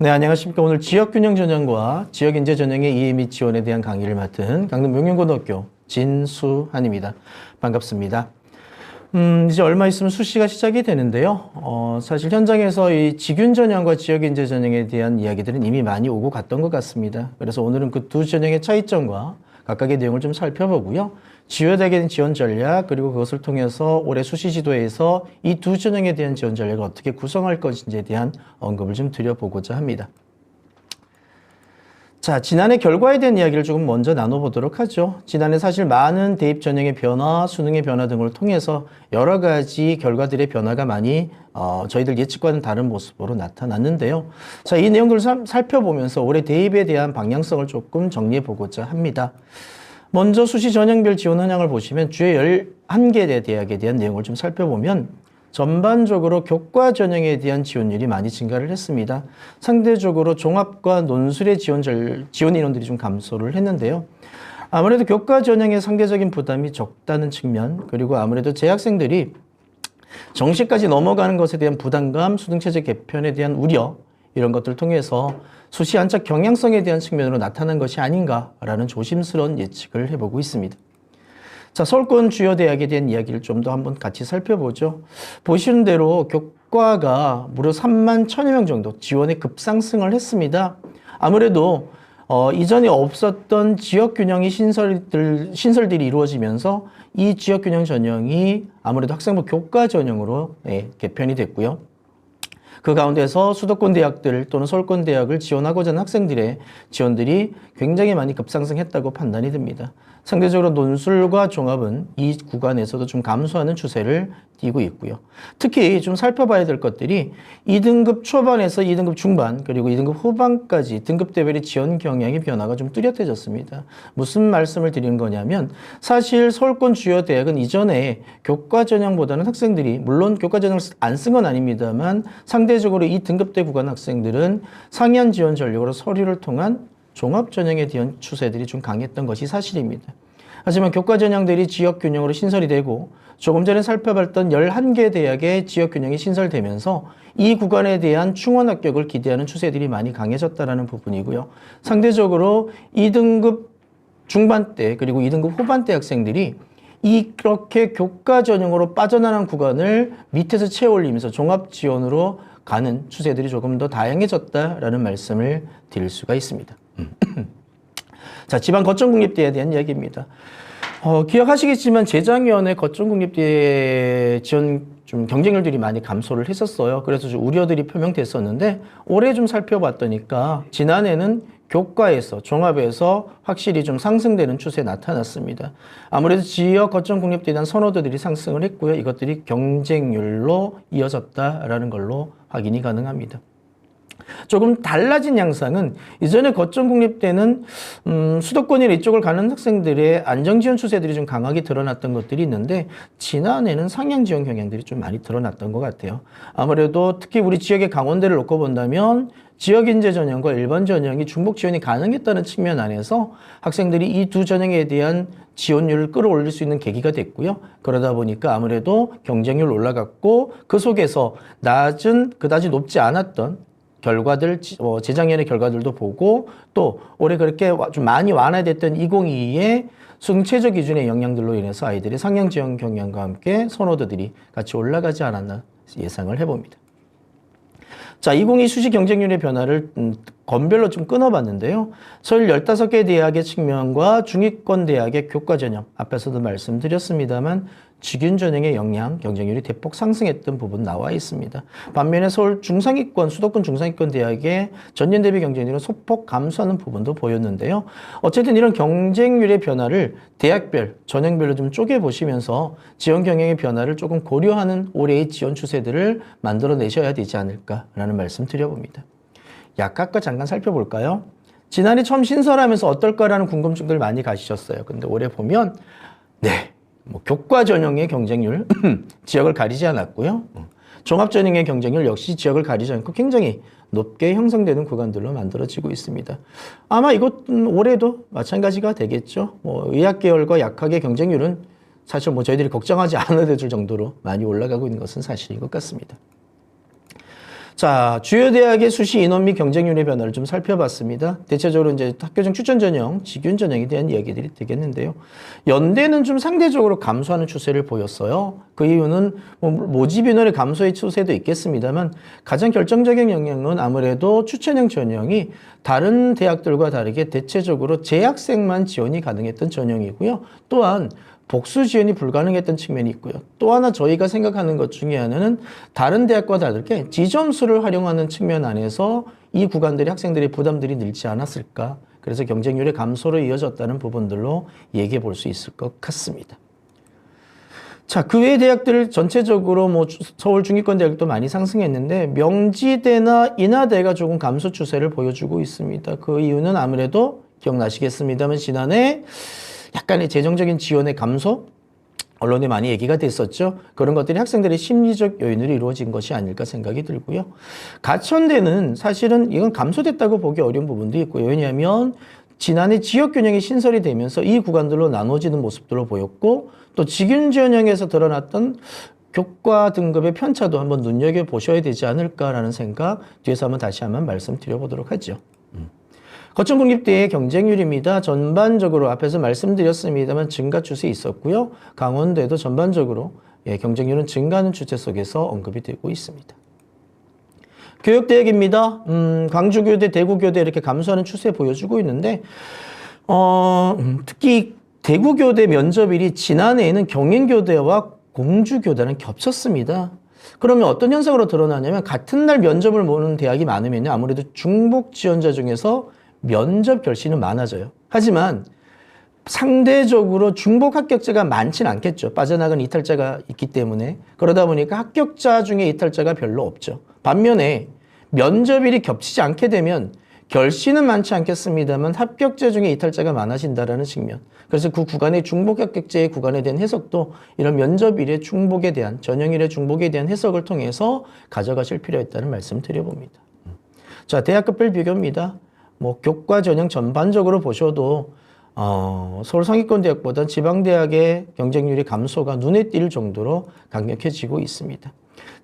네, 안녕하십니까. 오늘 지역균형 전형과 지역인재 전형의 이해 및 지원에 대한 강의를 맡은 강릉 명륜고등학교 진수한입니다. 반갑습니다. 이제 얼마 있으면 수시가 시작이 되는데요. 사실 현장에서 이 지균 전형과 지역인재 전형에 대한 이야기들은 이미 많이 오고 갔던 것 같습니다. 그래서 오늘은 그 두 전형의 차이점과 각각의 내용을 좀 살펴보고요. 지원되게 된 지원 전략, 그리고 그것을 통해서 올해 수시 지도에서 이 두 전형에 대한 지원 전략을 어떻게 구성할 것인지에 대한 언급을 좀 드려보고자 합니다. 자, 지난해 결과에 대한 이야기를 조금 먼저 나눠보도록 하죠. 지난해 사실 많은 대입 전형의 변화, 수능의 변화 등을 통해서 여러 가지 결과들의 변화가 많이 저희들 예측과는 다른 모습으로 나타났는데요. 자, 이 내용들을 살펴보면서 올해 대입에 대한 방향성을 조금 정리해보고자 합니다. 먼저 수시 전형별 지원 현황을 보시면 주요 11개 대학에 대한 내용을 좀 살펴보면 전반적으로 교과 전형에 대한 지원율이 많이 증가를 했습니다. 상대적으로 종합과 논술의 지원 인원들이 좀 감소를 했는데요. 아무래도 교과 전형의 상대적인 부담이 적다는 측면, 그리고 아무래도 재학생들이 정시까지 넘어가는 것에 대한 부담감, 수능체제 개편에 대한 우려, 이런 것들을 통해서 수시 안착 경향성에 대한 측면으로 나타난 것이 아닌가라는 조심스러운 예측을 해보고 있습니다. 자, 서울권 주요 대학에 대한 이야기를 좀 더 한번 같이 살펴보죠. 보시는 대로 교과가 무려 3만 1천여 명 정도 지원에 급상승을 했습니다. 아무래도 이전에 없었던 지역균형이 신설들이 이루어지면서 이 지역균형 전형이 아무래도 학생부 교과 전형으로 개편이 됐고요. 그 가운데서 수도권 대학들 또는 서울권 대학을 지원하고자 하는 학생들의 지원들이 굉장히 많이 급상승했다고 판단이 됩니다. 상대적으로 논술과 종합은 이 구간에서도 좀 감소하는 추세를 띠고 있고요. 특히 좀 살펴봐야 될 것들이 2등급 초반에서 2등급 중반 그리고 2등급 후반까지 등급대별의 지원 경향의 변화가 좀 뚜렷해졌습니다. 무슨 말씀을 드리는 거냐면 사실 서울권 주요 대학은 이전에 교과 전형보다는 학생들이 물론 교과 전형을 안 쓴 건 아닙니다만 상대적으로 이 등급대 구간 학생들은 상이한 지원 전력으로 서류를 통한 종합 전형에 대한 추세들이 좀 강했던 것이 사실입니다. 하지만 교과 전형들이 지역 균형으로 신설이 되고 조금 전에 살펴봤던 11개 대학의 지역 균형이 신설되면서 이 구간에 대한 충원 합격을 기대하는 추세들이 많이 강해졌다는 부분이고요. 상대적으로 2등급 중반대 그리고 2등급 후반대 학생들이 이렇게 교과 전형으로 빠져나간 구간을 밑에서 채워 올리면서 종합 지원으로 가는 추세들이 조금 더 다양해졌다라는 말씀을 드릴 수가 있습니다. 자, 지방 거점국립대에 대한 이야기입니다. 기억하시겠지만 재작년에 거점국립대 지원 좀 경쟁률들이 많이 감소를 했었어요. 그래서 좀 우려들이 표명됐었는데 올해 좀 살펴봤더니까 지난해는 교과에서 종합에서 확실히 좀 상승되는 추세 나타났습니다. 아무래도 지역 거점국립대에 대한 선호도들이 상승을 했고요. 이것들이 경쟁률로 이어졌다라는 걸로 확인이 가능합니다. 조금 달라진 양상은 이전에 거점국립대는 수도권이나 이쪽을 가는 학생들의 안정지원 추세들이 좀 강하게 드러났던 것들이 있는데 지난해는 상향지원 경향들이 좀 많이 드러났던 것 같아요. 아무래도 특히 우리 지역의 강원대를 놓고 본다면 지역인재 전형과 일반 전형이 중복 지원이 가능했다는 측면 안에서 학생들이 이 두 전형에 대한 지원율을 끌어올릴 수 있는 계기가 됐고요. 그러다 보니까 아무래도 경쟁률 올라갔고 그 속에서 그다지 높지 않았던 결과들, 재작년의 결과들도 보고 또 올해 그렇게 좀 많이 완화됐던 2022의 수능 최저 기준의 영향들로 인해서 아이들의 상향 지원 경향과 함께 선호도들이 같이 올라가지 않았나 예상을 해봅니다. 자, 2022 수시 경쟁률의 변화를 건별로 좀 끊어봤는데요. 서울 15개 대학의 측면과 중위권 대학의 교과 전형, 앞에서도 말씀드렸습니다만 지균 전형의 영향, 경쟁률이 대폭 상승했던 부분 나와 있습니다. 반면에 서울 중상위권, 수도권 중상위권 대학의 전년 대비 경쟁률은 소폭 감소하는 부분도 보였는데요. 어쨌든 이런 경쟁률의 변화를 대학별, 전형별로 좀 쪼개보시면서 지원 경향의 변화를 조금 고려하는 올해의 지원 추세들을 만들어내셔야 되지 않을까라는 말씀 드려봅니다. 약학과 잠깐 살펴볼까요? 지난해 처음 신설하면서 어떨까라는 궁금증들 많이 가지셨어요. 근데 올해 보면 교과 전형의 경쟁률 지역을 가리지 않았고요. 종합 전형의 경쟁률 역시 지역을 가리지 않고 굉장히 높게 형성되는 구간들로 만들어지고 있습니다. 아마 이것은 올해도 마찬가지가 되겠죠. 의학 계열과 약학의 경쟁률은 사실 저희들이 걱정하지 않아도 될 정도로 많이 올라가고 있는 것은 사실인 것 같습니다. 자, 주요 대학의 수시 인원 및 경쟁률의 변화를 좀 살펴봤습니다. 대체적으로 이제 학교정 추천 전형, 직윤 전형에 대한 이야기들이 되겠는데요. 연대는 좀 상대적으로 감소하는 추세를 보였어요. 그 이유는 뭐 모집 인원의 감소의 추세도 있겠습니다만 가장 결정적인 영향은 아무래도 추천형 전형이 다른 대학들과 다르게 대체적으로 재학생만 지원이 가능했던 전형이고요. 또한 복수 지원이 불가능했던 측면이 있고요. 또 하나 저희가 생각하는 것 중에 하나는 다른 대학과 다르게 지점수를 활용하는 측면 안에서 이 구간들의 학생들의 부담들이 늘지 않았을까. 그래서 경쟁률의 감소로 이어졌다는 부분들로 얘기해 볼 수 있을 것 같습니다. 자, 그 외의 대학들 전체적으로 뭐 서울 중위권 대학도 많이 상승했는데 명지대나 인하대가 조금 감소 추세를 보여주고 있습니다. 그 이유는 아무래도 기억나시겠습니다만 지난해 약간의 재정적인 지원의 감소, 언론에 많이 얘기가 됐었죠. 그런 것들이 학생들의 심리적 요인으로 이루어진 것이 아닐까 생각이 들고요. 가천대는 사실은 이건 감소됐다고 보기 어려운 부분도 있고요. 왜냐하면 지난해 지역균형이 신설이 되면서 이 구간들로 나눠지는 모습들로 보였고 또 직윤 전형에서 드러났던 교과 등급의 편차도 한번 눈여겨보셔야 되지 않을까라는 생각 뒤에서 한번 다시 한번 말씀드려보도록 하죠. 거천국립대의 경쟁률입니다. 전반적으로 앞에서 말씀드렸습니다만 증가 추세 있었고요. 강원대도 전반적으로 경쟁률은 증가하는 추세 속에서 언급이 되고 있습니다. 교육대학입니다. 광주교대, 대구교대 이렇게 감소하는 추세 보여주고 있는데 특히 대구교대 면접일이 지난해에는 경인교대와 공주교대는 겹쳤습니다. 그러면 어떤 현상으로 드러나냐면 같은 날 면접을 보는 대학이 많으면요. 아무래도 중복 지원자 중에서 면접 결실은 많아져요. 하지만 상대적으로 중복 합격자가 많지는 않겠죠. 빠져나간 이탈자가 있기 때문에. 그러다 보니까 합격자 중에 이탈자가 별로 없죠. 반면에 면접일이 겹치지 않게 되면 결실은 많지 않겠습니다만 합격자 중에 이탈자가 많아진다는 측면. 그래서 그 구간의 중복 합격자의 구간에 대한 해석도 이런 면접일의 중복에 대한, 전형일의 중복에 대한 해석을 통해서 가져가실 필요가 있다는 말씀 드려봅니다. 자, 대학급별 비교입니다. 뭐 교과 전형 전반적으로 보셔도 서울 상위권 대학보다 지방대학의 경쟁률이 감소가 눈에 띌 정도로 강력해지고 있습니다.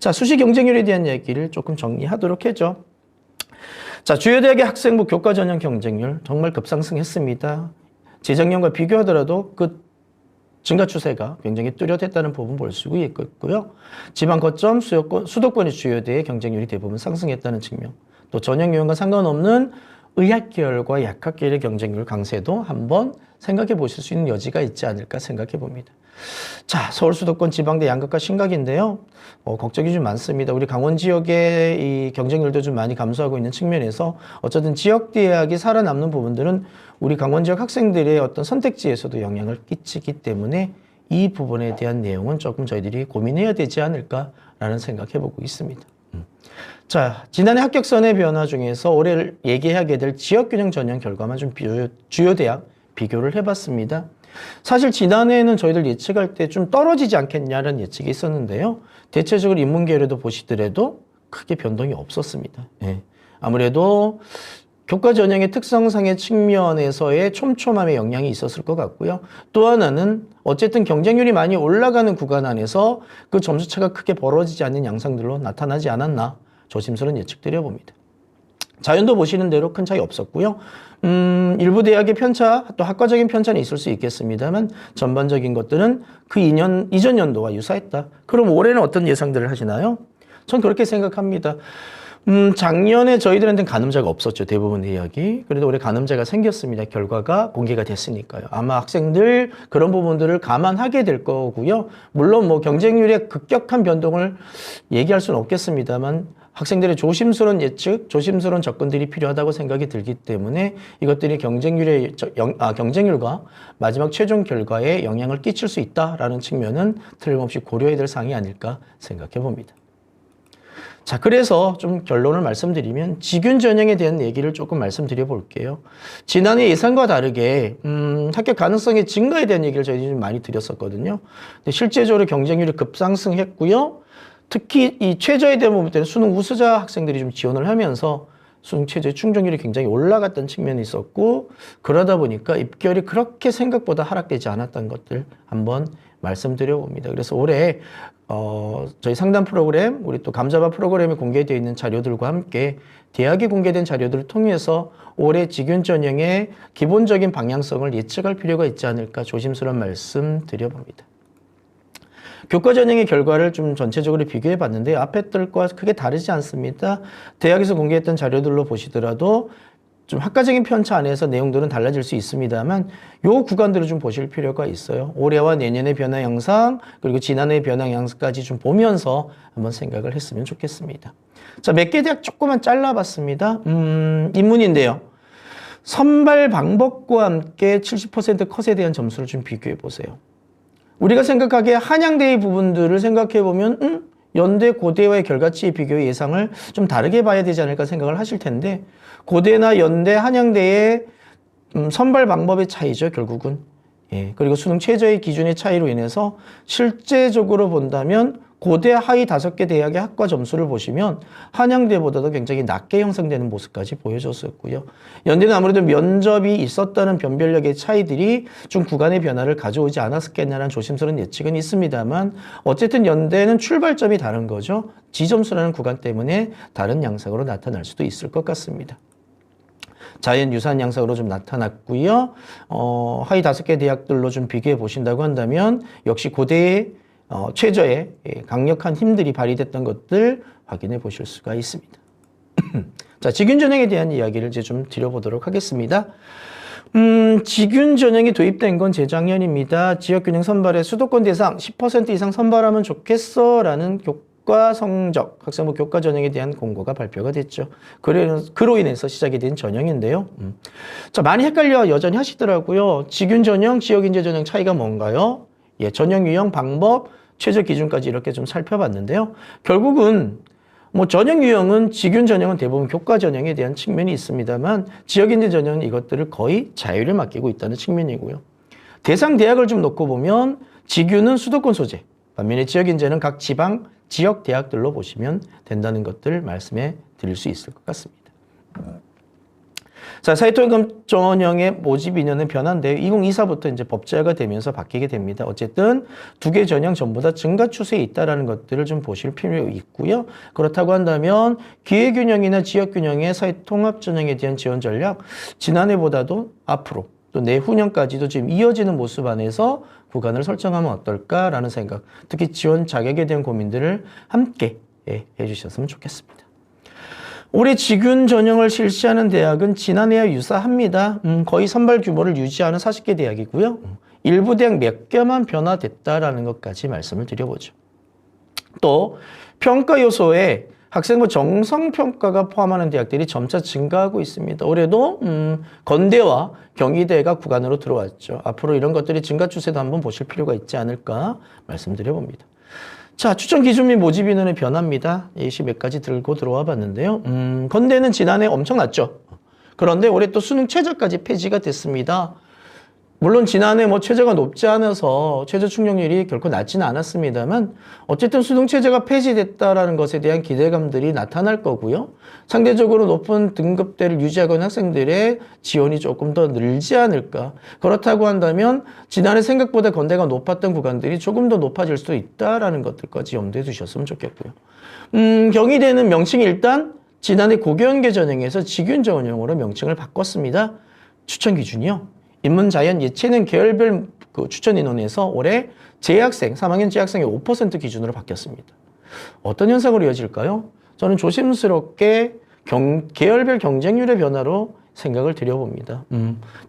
자, 수시 경쟁률에 대한 얘기를 조금 정리하도록 하죠. 자, 주요 대학의 학생부 교과 전형 경쟁률 정말 급상승했습니다. 재작년과 비교하더라도 그 증가 추세가 굉장히 뚜렷했다는 부분 볼 수 있고요. 지방 거점, 수도권의 주요 대의 경쟁률이 대부분 상승했다는 측면. 또 전형 유형과 상관없는 의학계열과 약학계열의 경쟁률 강세도 한번 생각해 보실 수 있는 여지가 있지 않을까 생각해 봅니다. 자, 서울 수도권 지방대 양극화 심각인데요. 걱정이 좀 많습니다. 우리 강원 지역의 이 경쟁률도 좀 많이 감소하고 있는 측면에서 어쨌든 지역대학이 살아남는 부분들은 우리 강원 지역 학생들의 어떤 선택지에서도 영향을 끼치기 때문에 이 부분에 대한 내용은 조금 저희들이 고민해야 되지 않을까라는 생각해 보고 있습니다. 자, 지난해 합격선의 변화 중에서 올해 얘기하게 될 지역균형 전형 결과만 좀 주요 대학 비교를 해봤습니다. 사실 지난해에는 저희들 예측할 때 좀 떨어지지 않겠냐는 예측이 있었는데요. 대체적으로 인문계열에도 보시더라도 크게 변동이 없었습니다. 예. 아무래도 교과 전형의 특성상의 측면에서의 촘촘함의 영향이 있었을 것 같고요. 또 하나는 어쨌든 경쟁률이 많이 올라가는 구간 안에서 그 점수차가 크게 벌어지지 않는 양상들로 나타나지 않았나 조심스러운 예측 드려봅니다. 자연도 보시는 대로 큰 차이 없었고요. 일부 대학의 편차, 또 학과적인 편차는 있을 수 있겠습니다만 전반적인 것들은 그 이전 연도와 유사했다. 그럼 올해는 어떤 예상들을 하시나요? 전 그렇게 생각합니다. 작년에 저희들한테는 간음자가 없었죠. 대부분 대학이. 그래도 올해 간음자가 생겼습니다. 결과가 공개가 됐으니까요. 아마 학생들 그런 부분들을 감안하게 될 거고요. 물론 뭐 경쟁률의 급격한 변동을 얘기할 수는 없겠습니다만 학생들의 조심스러운 예측, 조심스러운 접근들이 필요하다고 생각이 들기 때문에 이것들이 경쟁률과 마지막 최종 결과에 영향을 끼칠 수 있다라는 측면은 틀림없이 고려해야 될 사항이 아닐까 생각해 봅니다. 자, 그래서 좀 결론을 말씀드리면 직윤 전형에 대한 얘기를 조금 말씀드려 볼게요. 지난해 예상과 다르게 합격 가능성의 증가에 대한 얘기를 저희들이 좀 많이 드렸었거든요. 근데 실제적으로 경쟁률이 급상승했고요. 특히 이 최저에 대한 부분 때는 수능 우수자 학생들이 좀 지원을 하면서 수능 최저의 충족률이 굉장히 올라갔던 측면이 있었고 그러다 보니까 입결이 그렇게 생각보다 하락되지 않았던 것들 한번 말씀드려 봅니다. 그래서 올해 저희 상담 프로그램, 우리 또 감자밥 프로그램에 공개되어 있는 자료들과 함께 대학에 공개된 자료들을 통해서 올해 직윤 전형의 기본적인 방향성을 예측할 필요가 있지 않을까 조심스러운 말씀 드려봅니다. 교과 전형의 결과를 좀 전체적으로 비교해 봤는데 앞에 들과 크게 다르지 않습니다. 대학에서 공개했던 자료들로 보시더라도 좀 학과적인 편차 안에서 내용들은 달라질 수 있습니다만 요 구간들을 좀 보실 필요가 있어요. 올해와 내년의 변화 양상 그리고 지난해의 변화 양상까지 좀 보면서 한번 생각을 했으면 좋겠습니다. 자, 몇 개 대학 조금만 잘라봤습니다. 인문인데요. 선발 방법과 함께 70% 컷에 대한 점수를 좀 비교해 보세요. 우리가 생각하기에 한양대의 부분들을 생각해 보면 연대, 고대와의 결과치의 비교 예상을 좀 다르게 봐야 되지 않을까 생각을 하실 텐데 고대나 연대, 한양대의 선발 방법의 차이죠, 결국은. 예, 그리고 수능 최저의 기준의 차이로 인해서 실제적으로 본다면 고대 하위 5개 대학의 학과 점수를 보시면 한양대보다도 굉장히 낮게 형성되는 모습까지 보여줬었고요. 연대는 아무래도 면접이 있었다는 변별력의 차이들이 좀 구간의 변화를 가져오지 않았겠냐는 조심스러운 예측은 있습니다만 어쨌든 연대는 출발점이 다른 거죠. 지점수라는 구간 때문에 다른 양상으로 나타날 수도 있을 것 같습니다. 자연 유사한 양상으로 좀 나타났고요. 하위 5개 대학들로 좀 비교해 보신다고 한다면 역시 고대의 최저의 강력한 힘들이 발휘됐던 것들 확인해 보실 수가 있습니다. 자, 직윤 전형에 대한 이야기를 이제 좀 드려보도록 하겠습니다. 직윤 전형이 도입된 건 재작년입니다. 지역균형 선발에 수도권 대상 10% 이상 선발하면 좋겠어라는 교과 성적, 학생부 교과 전형에 대한 공고가 발표가 됐죠. 그로 인해서 시작이 된 전형인데요. 자, 많이 헷갈려 여전히 하시더라고요. 직윤 전형, 지역인재 전형 차이가 뭔가요? 예, 전형 유형, 방법, 최저 기준까지 이렇게 좀 살펴봤는데요. 결국은 뭐 전형 유형은 직윤 전형은 대부분 교과 전형에 대한 측면이 있습니다만 지역인재 전형은 이것들을 거의 자유를 맡기고 있다는 측면이고요. 대상 대학을 좀 놓고 보면 직윤은 수도권 소재, 반면에 지역인재는 각 지방, 지역 대학들로 보시면 된다는 것들 말씀해 드릴 수 있을 것 같습니다. 자, 사회통합 전형의 모집 인원은 변화인데요. 2024부터 이제 법제화가 되면서 바뀌게 됩니다. 어쨌든 2개 전형 전부 다 증가 추세에 있다라는 것들을 좀 보실 필요 있고요. 그렇다고 한다면 기회균형이나 지역균형의 사회통합 전형에 대한 지원 전략 지난해보다도 앞으로 또 내후년까지도 지금 이어지는 모습 안에서 구간을 설정하면 어떨까라는 생각, 특히 지원 자격에 대한 고민들을 함께 해주셨으면 좋겠습니다. 올해 직윤 전형을 실시하는 대학은 지난해와 유사합니다. 거의 선발 규모를 유지하는 40개 대학이고요. 일부 대학 몇 개만 변화됐다라는 것까지 말씀을 드려보죠. 또 평가 요소에 학생부 정성평가가 포함하는 대학들이 점차 증가하고 있습니다. 올해도 건대와 경희대가 구간으로 들어왔죠. 앞으로 이런 것들이 증가 추세도 한번 보실 필요가 있지 않을까 말씀드려봅니다. 자, 추천 기준 및 모집 인원의 변화입니다. 예시 몇 가지 들고 들어와 봤는데요. 건대는 지난해 엄청났죠. 그런데 올해 또 수능 최저까지 폐지가 됐습니다. 물론 지난해 뭐 최저가 높지 않아서 최저 충족률이 결코 낮지는 않았습니다만 어쨌든 수능 최저가 폐지됐다라는 것에 대한 기대감들이 나타날 거고요. 상대적으로 높은 등급대를 유지하고 있는 학생들의 지원이 조금 더 늘지 않을까. 그렇다고 한다면 지난해 생각보다 건대가 높았던 구간들이 조금 더 높아질 수도 있다라는 것들까지 염두에 두셨으면 좋겠고요. 경희대는 명칭이 일단 지난해 고교연계 전형에서 직윤 전형으로 명칭을 바꿨습니다. 추천 기준이요. 인문자연 예체능 계열별 그 추천 인원에서 올해 재학생, 3학년 재학생의 5% 기준으로 바뀌었습니다. 어떤 현상으로 이어질까요? 저는 조심스럽게 계열별 경쟁률의 변화로 생각을 드려봅니다.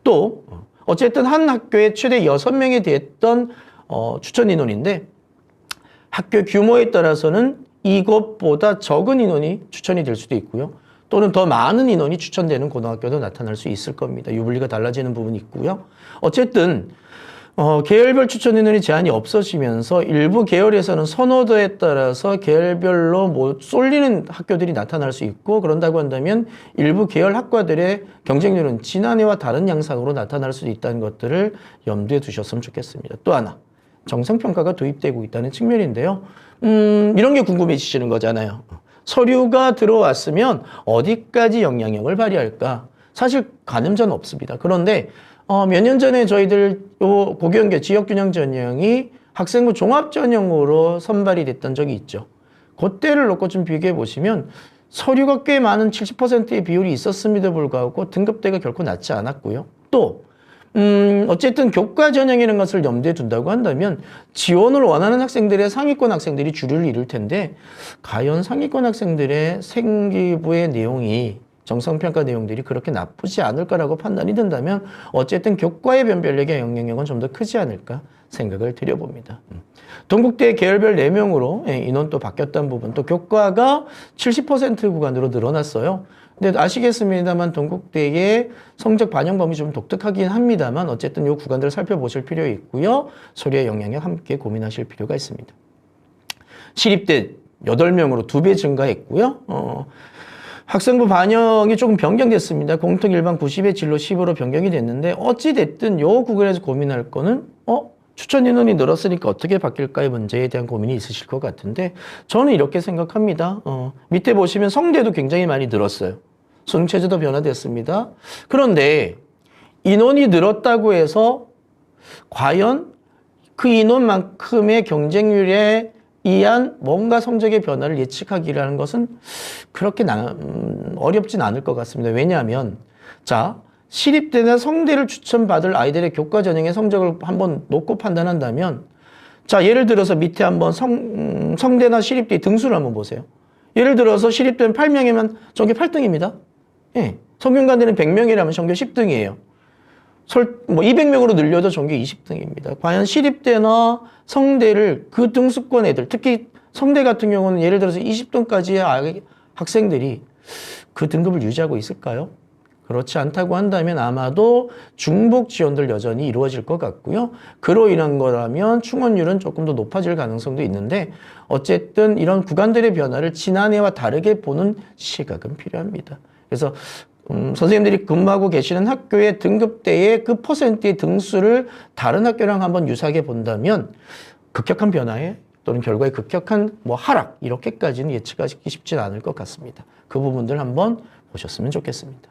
또 어쨌든 한 학교에 최대 6명이 됐던 추천 인원인데 학교 규모에 따라서는 이것보다 적은 인원이 추천이 될 수도 있고요. 또는 더 많은 인원이 추천되는 고등학교도 나타날 수 있을 겁니다. 유불리가 달라지는 부분이 있고요. 어쨌든 계열별 추천 인원이 제한이 없어지면서 일부 계열에서는 선호도에 따라서 계열별로 쏠리는 학교들이 나타날 수 있고 그런다고 한다면 일부 계열 학과들의 경쟁률은 지난해와 다른 양상으로 나타날 수도 있다는 것들을 염두에 두셨으면 좋겠습니다. 또 하나, 정성평가가 도입되고 있다는 측면인데요. 이런 게 궁금해지시는 거잖아요. 서류가 들어왔으면 어디까지 영향력을 발휘할까? 사실 가늠자는 없습니다. 그런데 몇 년 전에 저희들 요 고교연계 지역균형 전형이 학생부 종합 전형으로 선발이 됐던 적이 있죠. 그때를 놓고 좀 비교해 보시면 서류가 꽤 많은 70%의 비율이 있었음에도 불구하고 등급대가 결코 낮지 않았고요. 또 어쨌든 교과 전형이라는 것을 염두에 둔다고 한다면 지원을 원하는 학생들의 상위권 학생들이 주류를 이룰 텐데 과연 상위권 학생들의 생기부의 내용이 정성평가 내용들이 그렇게 나쁘지 않을 거라고 판단이 든다면 어쨌든 교과의 변별력의 영향력은 좀 더 크지 않을까 생각을 드려봅니다. 동국대 계열별 4명으로 인원도 바뀌었다는 부분, 또 교과가 70% 구간으로 늘어났어요. 근데 아시겠습니다만 동국대의 성적 반영 범위 좀 독특하긴 합니다만 어쨌든 이 구간들을 살펴보실 필요 있고요. 서류의 영향력 함께 고민하실 필요가 있습니다. 시립대 8명으로 2배 증가했고요. 학생부 반영이 조금 변경됐습니다. 공통 일반 90의 진로 10으로 변경이 됐는데 어찌됐든 요 구간에서 고민할 거는 추천 인원이 늘었으니까 어떻게 바뀔까의 문제에 대한 고민이 있으실 것 같은데 저는 이렇게 생각합니다. 밑에 보시면 성대도 굉장히 많이 늘었어요. 수능 체제도 변화됐습니다. 그런데 인원이 늘었다고 해서 과연 그 인원만큼의 경쟁률에 의한 뭔가 성적의 변화를 예측하기라는 것은 그렇게 어렵진 않을 것 같습니다. 왜냐하면 자 시립대나 성대를 추천받을 아이들의 교과 전형의 성적을 한번 놓고 판단한다면 자 예를 들어서 밑에 한번 성대나 시립대 등수를 한번 보세요. 예를 들어서 시립대는 8명이면 전교 8등입니다. 예, 성균관대는 100명이라면 전교 10등이에요. 200명으로 늘려도 전교 20등입니다. 과연 시립대나 성대를 그 등수권 애들, 특히 성대 같은 경우는 예를 들어서 20등까지의 학생들이 그 등급을 유지하고 있을까요? 그렇지 않다고 한다면 아마도 중복 지원들 여전히 이루어질 것 같고요. 그로 인한 거라면 충원율은 조금 더 높아질 가능성도 있는데 어쨌든 이런 구간들의 변화를 지난해와 다르게 보는 시각은 필요합니다. 그래서 선생님들이 근무하고 계시는 학교의 등급대의 그 퍼센트의 등수를 다른 학교랑 한번 유사하게 본다면 급격한 변화에 또는 결과에 급격한 하락 이렇게까지는 예측하기 쉽지는 않을 것 같습니다. 그 부분들 한번 보셨으면 좋겠습니다.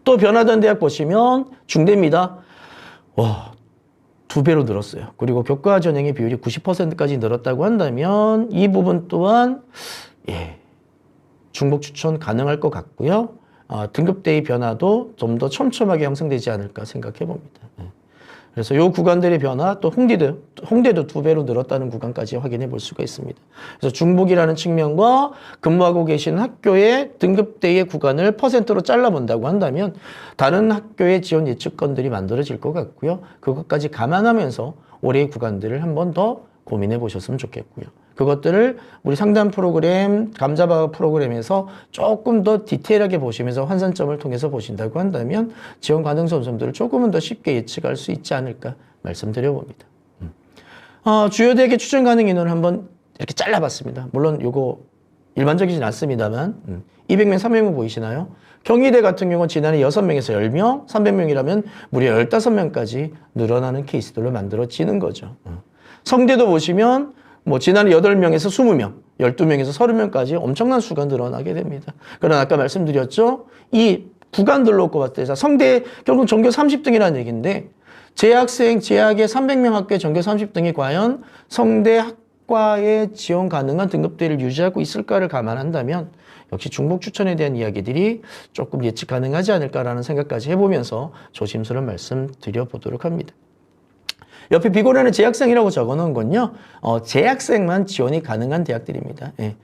또 변화된 대학 보시면 중대입니다. 와, 2배로 늘었어요. 그리고 교과 전형의 비율이 90%까지 늘었다고 한다면 이 부분 또한 중복 추천 가능할 것 같고요. 등급대의 변화도 좀 더 촘촘하게 형성되지 않을까 생각해 봅니다. 그래서 이 구간들의 변화, 또 홍대도 2배로 늘었다는 구간까지 확인해 볼 수가 있습니다. 그래서 중복이라는 측면과 근무하고 계신 학교의 등급대의 구간을 퍼센트로 잘라본다고 한다면 다른 학교의 지원 예측권들이 만들어질 것 같고요. 그것까지 감안하면서 올해의 구간들을 한 번 더 고민해 보셨으면 좋겠고요. 그것들을 우리 상담 프로그램, 감자밥 프로그램에서 조금 더 디테일하게 보시면서 환산점을 통해서 보신다고 한다면 지원 가능성 점들을 조금은 더 쉽게 예측할 수 있지 않을까 말씀드려봅니다. 주요 대학의 추천 가능 인원을 한번 이렇게 잘라봤습니다. 물론 이거 일반적이진 않습니다만 200명, 300명 보이시나요? 경희대 같은 경우는 지난해 6명에서 10명, 300명이라면 무려 15명까지 늘어나는 케이스들로 만들어지는 거죠. 성대도 보시면 지난해 8명에서 20명, 12명에서 30명까지 엄청난 수가 늘어나게 됩니다. 그러나 아까 말씀드렸죠? 이 구간들로 놓고 봤을 때 성대 결국 전교 30등이라는 얘기인데 재학생, 재학의 300명 학교의 전교 30등이 과연 성대 학과에 지원 가능한 등급대를 유지하고 있을까를 감안한다면 역시 중복 추천에 대한 이야기들이 조금 예측 가능하지 않을까라는 생각까지 해보면서 조심스러운 말씀 드려보도록 합니다. 옆에 비고라는 재학생이라고 적어놓은 건요, 재학생만 지원이 가능한 대학들입니다. 예.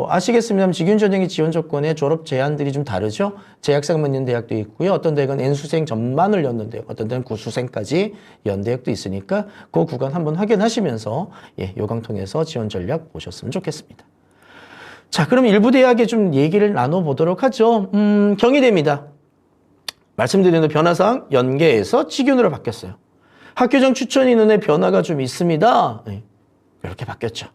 아시겠습니다만 직윤 전형의 지원 조건의 졸업 제한들이 좀 다르죠. 재학생만 있는 대학도 있고요. 어떤 대학은 N수생 전반을 였는 대학, 어떤 대학은 구수생까지 연 대학도 있으니까 그 구간 한번 확인하시면서 요강 통해서 지원 전략 보셨으면 좋겠습니다. 자, 그럼 일부 대학에 좀 얘기를 나눠보도록 하죠. 경희대입니다. 말씀드린 대로 변화상 연계에서 직윤으로 바뀌었어요. 학교정 추천 인원의 변화가 좀 있습니다. 이렇게 바뀌었죠.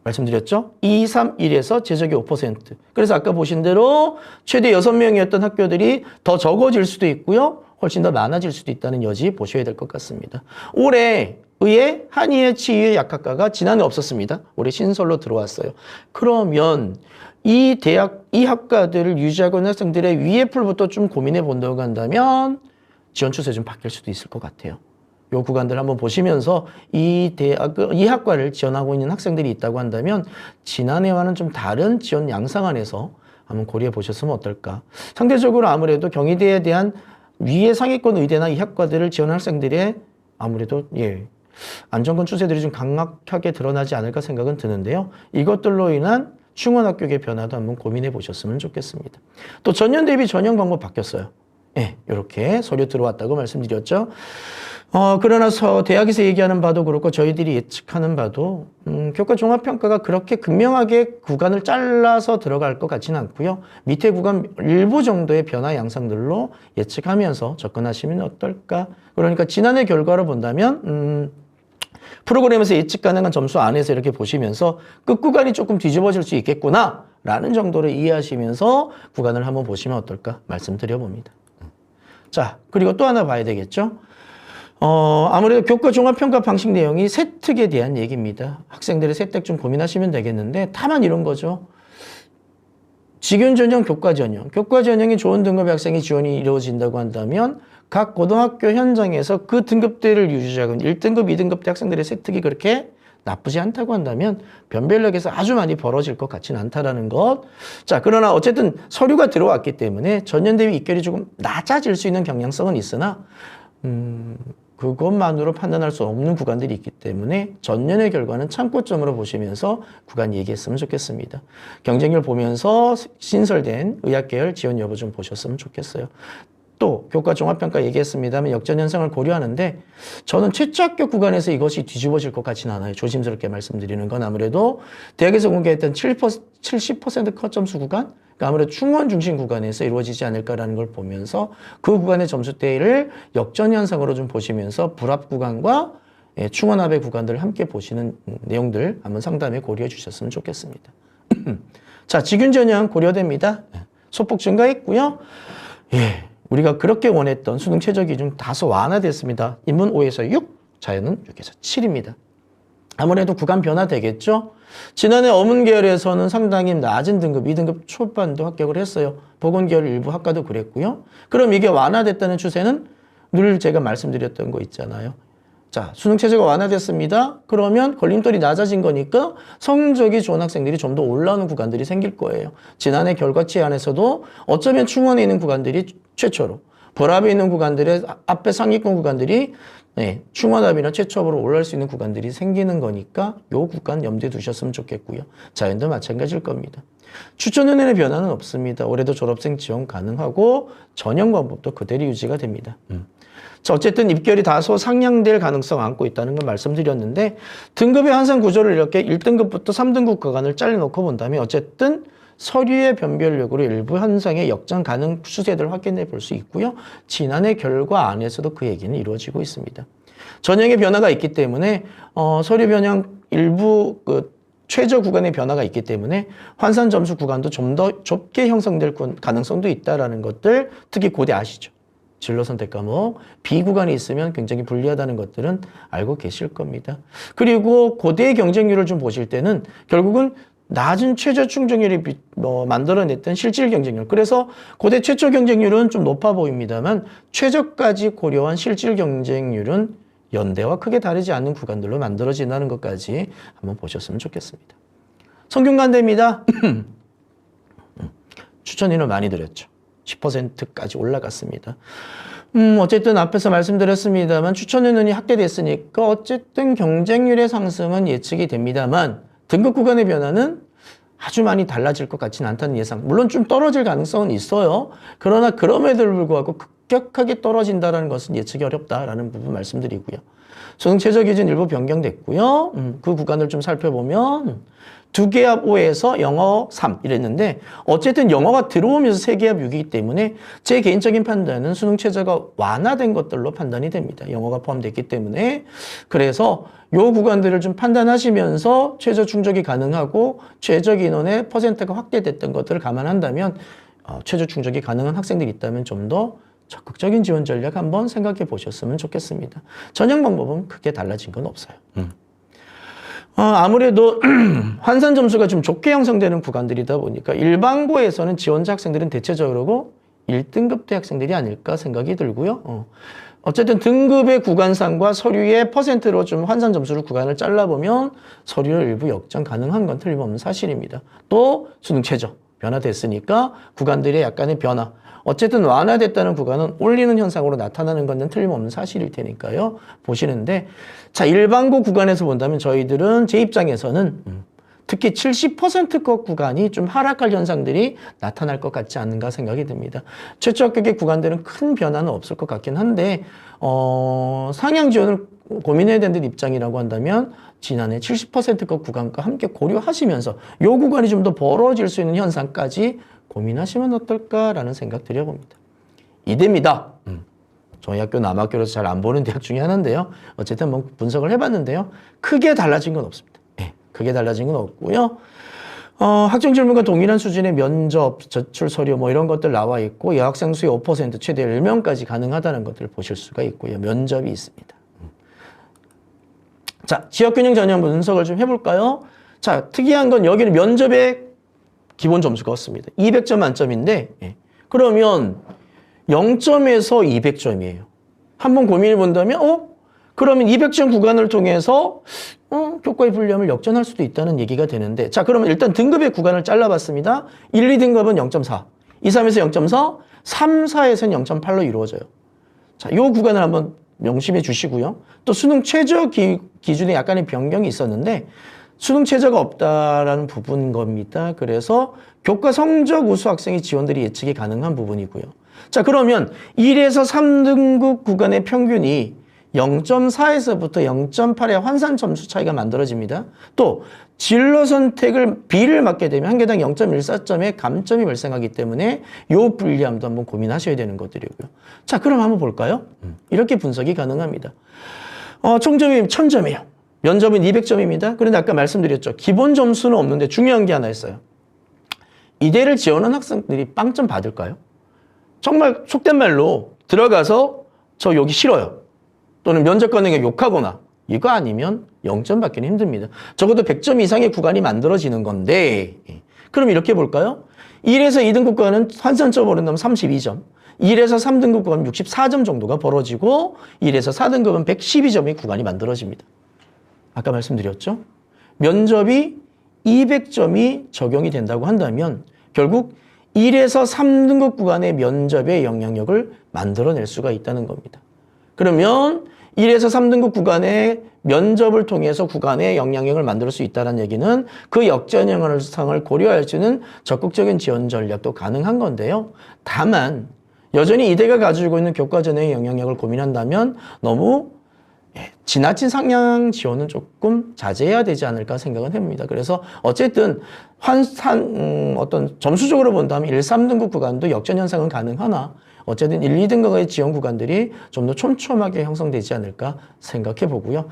말씀드렸죠? 2, 3, 1에서 제적이 5%. 그래서 아까 보신 대로 최대 6명이었던 학교들이 더 적어질 수도 있고요. 훨씬 더 많아질 수도 있다는 여지 보셔야 될 것 같습니다. 올해 의의 한의의 치유의 약학과가 지난해 없었습니다. 올해 신설로 들어왔어요. 그러면 이 학과들을 유지하고 있는 학생들의 위에풀부터 좀 고민해 본다고 한다면 지원 추세 좀 바뀔 수도 있을 것 같아요. 요 구간들 한번 보시면서 이 학과를 지원하고 있는 학생들이 있다고 한다면 지난해와는 좀 다른 지원 양상 안에서 한번 고려해 보셨으면 어떨까. 상대적으로 아무래도 경희대에 대한 위의 상위권 의대나 이 학과들을 지원한 학생들의 아무래도 안정권 추세들이 좀 강력하게 드러나지 않을까 생각은 드는데요. 이것들로 인한 충원 합격의 변화도 한번 고민해 보셨으면 좋겠습니다. 또 전년 대비 전형 방법 바뀌었어요. 이렇게 서류 들어왔다고 말씀드렸죠. 그러나 대학에서 얘기하는 바도 그렇고 저희들이 예측하는 바도 교과 종합평가가 그렇게 극명하게 구간을 잘라서 들어갈 것 같지는 않고요. 밑에 구간 일부 정도의 변화 양상들로 예측하면서 접근하시면 어떨까. 그러니까 지난해 결과를 본다면 프로그램에서 예측 가능한 점수 안에서 이렇게 보시면서 끝구간이 조금 뒤집어질 수 있겠구나 라는 정도로 이해하시면서 구간을 한번 보시면 어떨까 말씀드려봅니다. 자, 그리고 또 하나 봐야 되겠죠. 아무래도 교과 종합평가 방식 내용이 세특에 대한 얘기입니다. 학생들의 세특 좀 고민하시면 되겠는데 다만 이런 거죠. 직윤 전형, 교과 전형. 교과 전형이 좋은 등급의 학생이 지원이 이루어진다고 한다면 각 고등학교 현장에서 그 등급대를 유지하고 있는 1등급, 2등급 대 학생들의 세특이 그렇게 나쁘지 않다고 한다면 변별력에서 아주 많이 벌어질 것 같지는 않다라는 것. 자, 그러나 어쨌든 서류가 들어왔기 때문에 전년 대비 입결이 조금 낮아질 수 있는 경향성은 있으나 그것만으로 판단할 수 없는 구간들이 있기 때문에 전년의 결과는 참고점으로 보시면서 구간 얘기했으면 좋겠습니다. 경쟁률 보면서 신설된 의학계열 지원 여부 좀 보셨으면 좋겠어요. 또 교과 종합평가 얘기했습니다만 역전 현상을 고려하는데 저는 최초 합격 구간에서 이것이 뒤집어질 것 같지는 않아요. 조심스럽게 말씀드리는 건 아무래도 대학에서 공개했던 70% 컷점수 구간, 그러니까 아무래도 충원 중심 구간에서 이루어지지 않을까라는 걸 보면서 그 구간의 점수대를 역전 현상으로 좀 보시면서 불합 구간과 충원합의 구간들을 함께 보시는 내용들 한번 상담에 고려해 주셨으면 좋겠습니다. 자, 직윤 전형 고려됩니다. 소폭 증가했고요. 우리가 그렇게 원했던 수능 최저 기준 다소 완화됐습니다. 인문 5에서 6, 자연은 6에서 7입니다. 아무래도 구간 변화 되겠죠? 지난해 어문 계열에서는 상당히 낮은 등급, 2등급 초반도 합격을 했어요. 보건 계열 일부 학과도 그랬고요. 그럼 이게 완화됐다는 추세는 늘 제가 말씀드렸던 거 있잖아요. 자, 수능 최저가 완화됐습니다. 그러면 걸림돌이 낮아진 거니까 성적이 좋은 학생들이 좀 더 올라오는 구간들이 생길 거예요. 지난해 결과치 안에서도 어쩌면 충원에 있는 구간들이 최초로, 불합에 있는 구간들의 앞에 상위권 구간들이 충원합이나 최초업으로 올라올 수 있는 구간들이 생기는 거니까 요 구간 염두에 두셨으면 좋겠고요. 자연도 마찬가지일 겁니다. 추천 은행의 변화는 없습니다. 올해도 졸업생 지원 가능하고 전형 방법도 그대로 유지가 됩니다. 자, 어쨌든 입결이 다소 상향될 가능성 안고 있다는 걸 말씀드렸는데 등급의 환산 구조를 이렇게 1등급부터 3등급 구간을 잘라놓고 본다면 어쨌든 서류의 변별력으로 일부 현상의 역전 가능 추세들을 확인해 볼 수 있고요. 지난해 결과 안에서도 그 얘기는 이루어지고 있습니다. 전형의 변화가 있기 때문에 서류 변형 일부 최저 구간의 변화가 있기 때문에 환산 점수 구간도 좀 더 좁게 형성될 가능성도 있다는 것들 특히 고대 아시죠? 진로 선택 과목 B 구간이 있으면 굉장히 불리하다는 것들은 알고 계실 겁니다. 그리고 고대의 경쟁률을 좀 보실 때는 결국은 낮은 최저 충족률이 만들어냈던 실질 경쟁률. 그래서 고대 최초 경쟁률은 좀 높아 보입니다만 최저까지 고려한 실질 경쟁률은 연대와 크게 다르지 않는 구간들로 만들어진다는 것까지 한번 보셨으면 좋겠습니다. 성균관대입니다. 추천 인원 많이 드렸죠. 10%까지 올라갔습니다. 어쨌든 앞에서 말씀드렸습니다만 추천 인원이 확대됐으니까 어쨌든 경쟁률의 상승은 예측이 됩니다만 등급 구간의 변화는 아주 많이 달라질 것 같지는 않다는 예상. 물론 좀 떨어질 가능성은 있어요. 그러나 그럼에도 불구하고 급격하게 떨어진다는 것은 예측이 어렵다라는 부분 말씀드리고요. 수능 최저 기준 일부 변경됐고요. 그 구간을 좀 살펴보면 2개합 5에서 영어 3 이랬는데 어쨌든 영어가 들어오면서 3개합 6이기 때문에 제 개인적인 판단은 수능 최저가 완화된 것들로 판단이 됩니다. 영어가 포함됐기 때문에. 그래서 요 구간들을 좀 판단하시면서 최저 충족이 가능하고 최저 인원의 퍼센트가 확대됐던 것들을 감안한다면 최저 충족이 가능한 학생들이 있다면 좀 더 적극적인 지원 전략 한번 생각해 보셨으면 좋겠습니다. 전형 방법은 크게 달라진 건 없어요. 아무래도 환산 점수가 좀 좋게 형성되는 구간들이다 보니까 일반고에서는 지원자 학생들은 대체적으로 1등급 대학생들이 아닐까 생각이 들고요. 어쨌든 등급의 구간상과 서류의 퍼센트로 좀 환산 점수를 구간을 잘라보면 서류를 일부 역전 가능한 건 틀림없는 사실입니다. 또 수능 최저 변화됐으니까 구간들의 약간의 변화, 어쨌든 완화됐다는 구간은 올리는 현상으로 나타나는 건 틀림없는 사실일 테니까요. 보시는데, 자, 일반고 구간에서 본다면 저희들은 제 입장에서는 특히 70%급 구간이 좀 하락할 현상들이 나타날 것 같지 않은가 생각이 듭니다. 최초 합격의 구간들은 큰 변화는 없을 것 같긴 한데, 상향 지원을 고민해야 되는 입장이라고 한다면 지난해 70%급 구간과 함께 고려하시면서 이 구간이 좀 더 벌어질 수 있는 현상까지 고민하시면 어떨까라는 생각 드려봅니다. 이대입니다. 저희 학교 남학교로서 잘 안 보는 대학 중에 하나인데요. 어쨌든 뭐 분석을 해봤는데요. 크게 달라진 건 없습니다. 크게 달라진 건 없고요. 학종 질문과 동일한 수준의 면접, 제출 서류 뭐 이런 것들 나와 있고 여학생 수의 5% 최대 10명까지 가능하다는 것들을 보실 수가 있고요. 면접이 있습니다. 자, 지역균형 전형 분석을 좀 해볼까요? 자, 특이한 건 여기는 면접의 기본 점수가 없습니다. 200점 만점인데 그러면 0점에서 200점이에요. 한번 고민해 본다면 그러면 200점 구간을 통해서 교과의 불리함을 역전할 수도 있다는 얘기가 되는데, 자, 그러면 일단 등급의 구간을 잘라봤습니다. 1, 2등급은 0.4, 2, 3에서 0.4, 3, 4에서는 0.8로 이루어져요. 자, 이 구간을 한번 명심해 주시고요. 또 수능 최저 기준에 약간의 변경이 있었는데 수능 최저가 없다라는 부분인 겁니다. 그래서 교과 성적 우수 학생의 지원들이 예측이 가능한 부분이고요. 자, 그러면 1에서 3등급 구간의 평균이 0.4에서부터 0.8의 환산 점수 차이가 만들어집니다. 또 진로 선택을 B를 맞게 되면 한 개당 0.14점의 감점이 발생하기 때문에 이 불리함도 한번 고민하셔야 되는 것들이고요. 자, 그럼 한번 볼까요? 이렇게 분석이 가능합니다. 총점이 1000점이에요. 면접은 200점입니다. 그런데 아까 말씀드렸죠. 기본 점수는 없는데 중요한 게 하나 있어요. 이대를 지원한 학생들이 빵점 받을까요? 정말 속된 말로 들어가서 저 여기 싫어요. 또는 면접관에게 욕하거나 이거 아니면 0점 받기는 힘듭니다. 적어도 100점 이상의 구간이 만들어지는 건데, 그럼 이렇게 볼까요? 1에서 2등급 구간은 환산점으로 본다면 32점, 1에서 3등급 구간은 64점 정도가 벌어지고 1에서 4등급은 112점의 구간이 만들어집니다. 아까 말씀드렸죠? 면접이 200점이 적용이 된다고 한다면 결국 1에서 3등급 구간의 면접의 영향력을 만들어낼 수가 있다는 겁니다. 그러면 1에서 3등급 구간의 면접을 통해서 구간의 영향력을 만들 수 있다는 얘기는 그 역전 영향성을 고려할 수 있는 적극적인 지원 전략도 가능한 건데요. 다만 여전히 이대가 가지고 있는 교과 전형의 영향력을 고민한다면 너무 지나친 상향 지원은 조금 자제해야 되지 않을까 생각은 해봅니다. 그래서 어쨌든 어떤 점수적으로 본다면 1, 3등급 구간도 역전 현상은 가능하나 어쨌든 1, 2등급의 지원 구간들이 좀 더 촘촘하게 형성되지 않을까 생각해 보고요.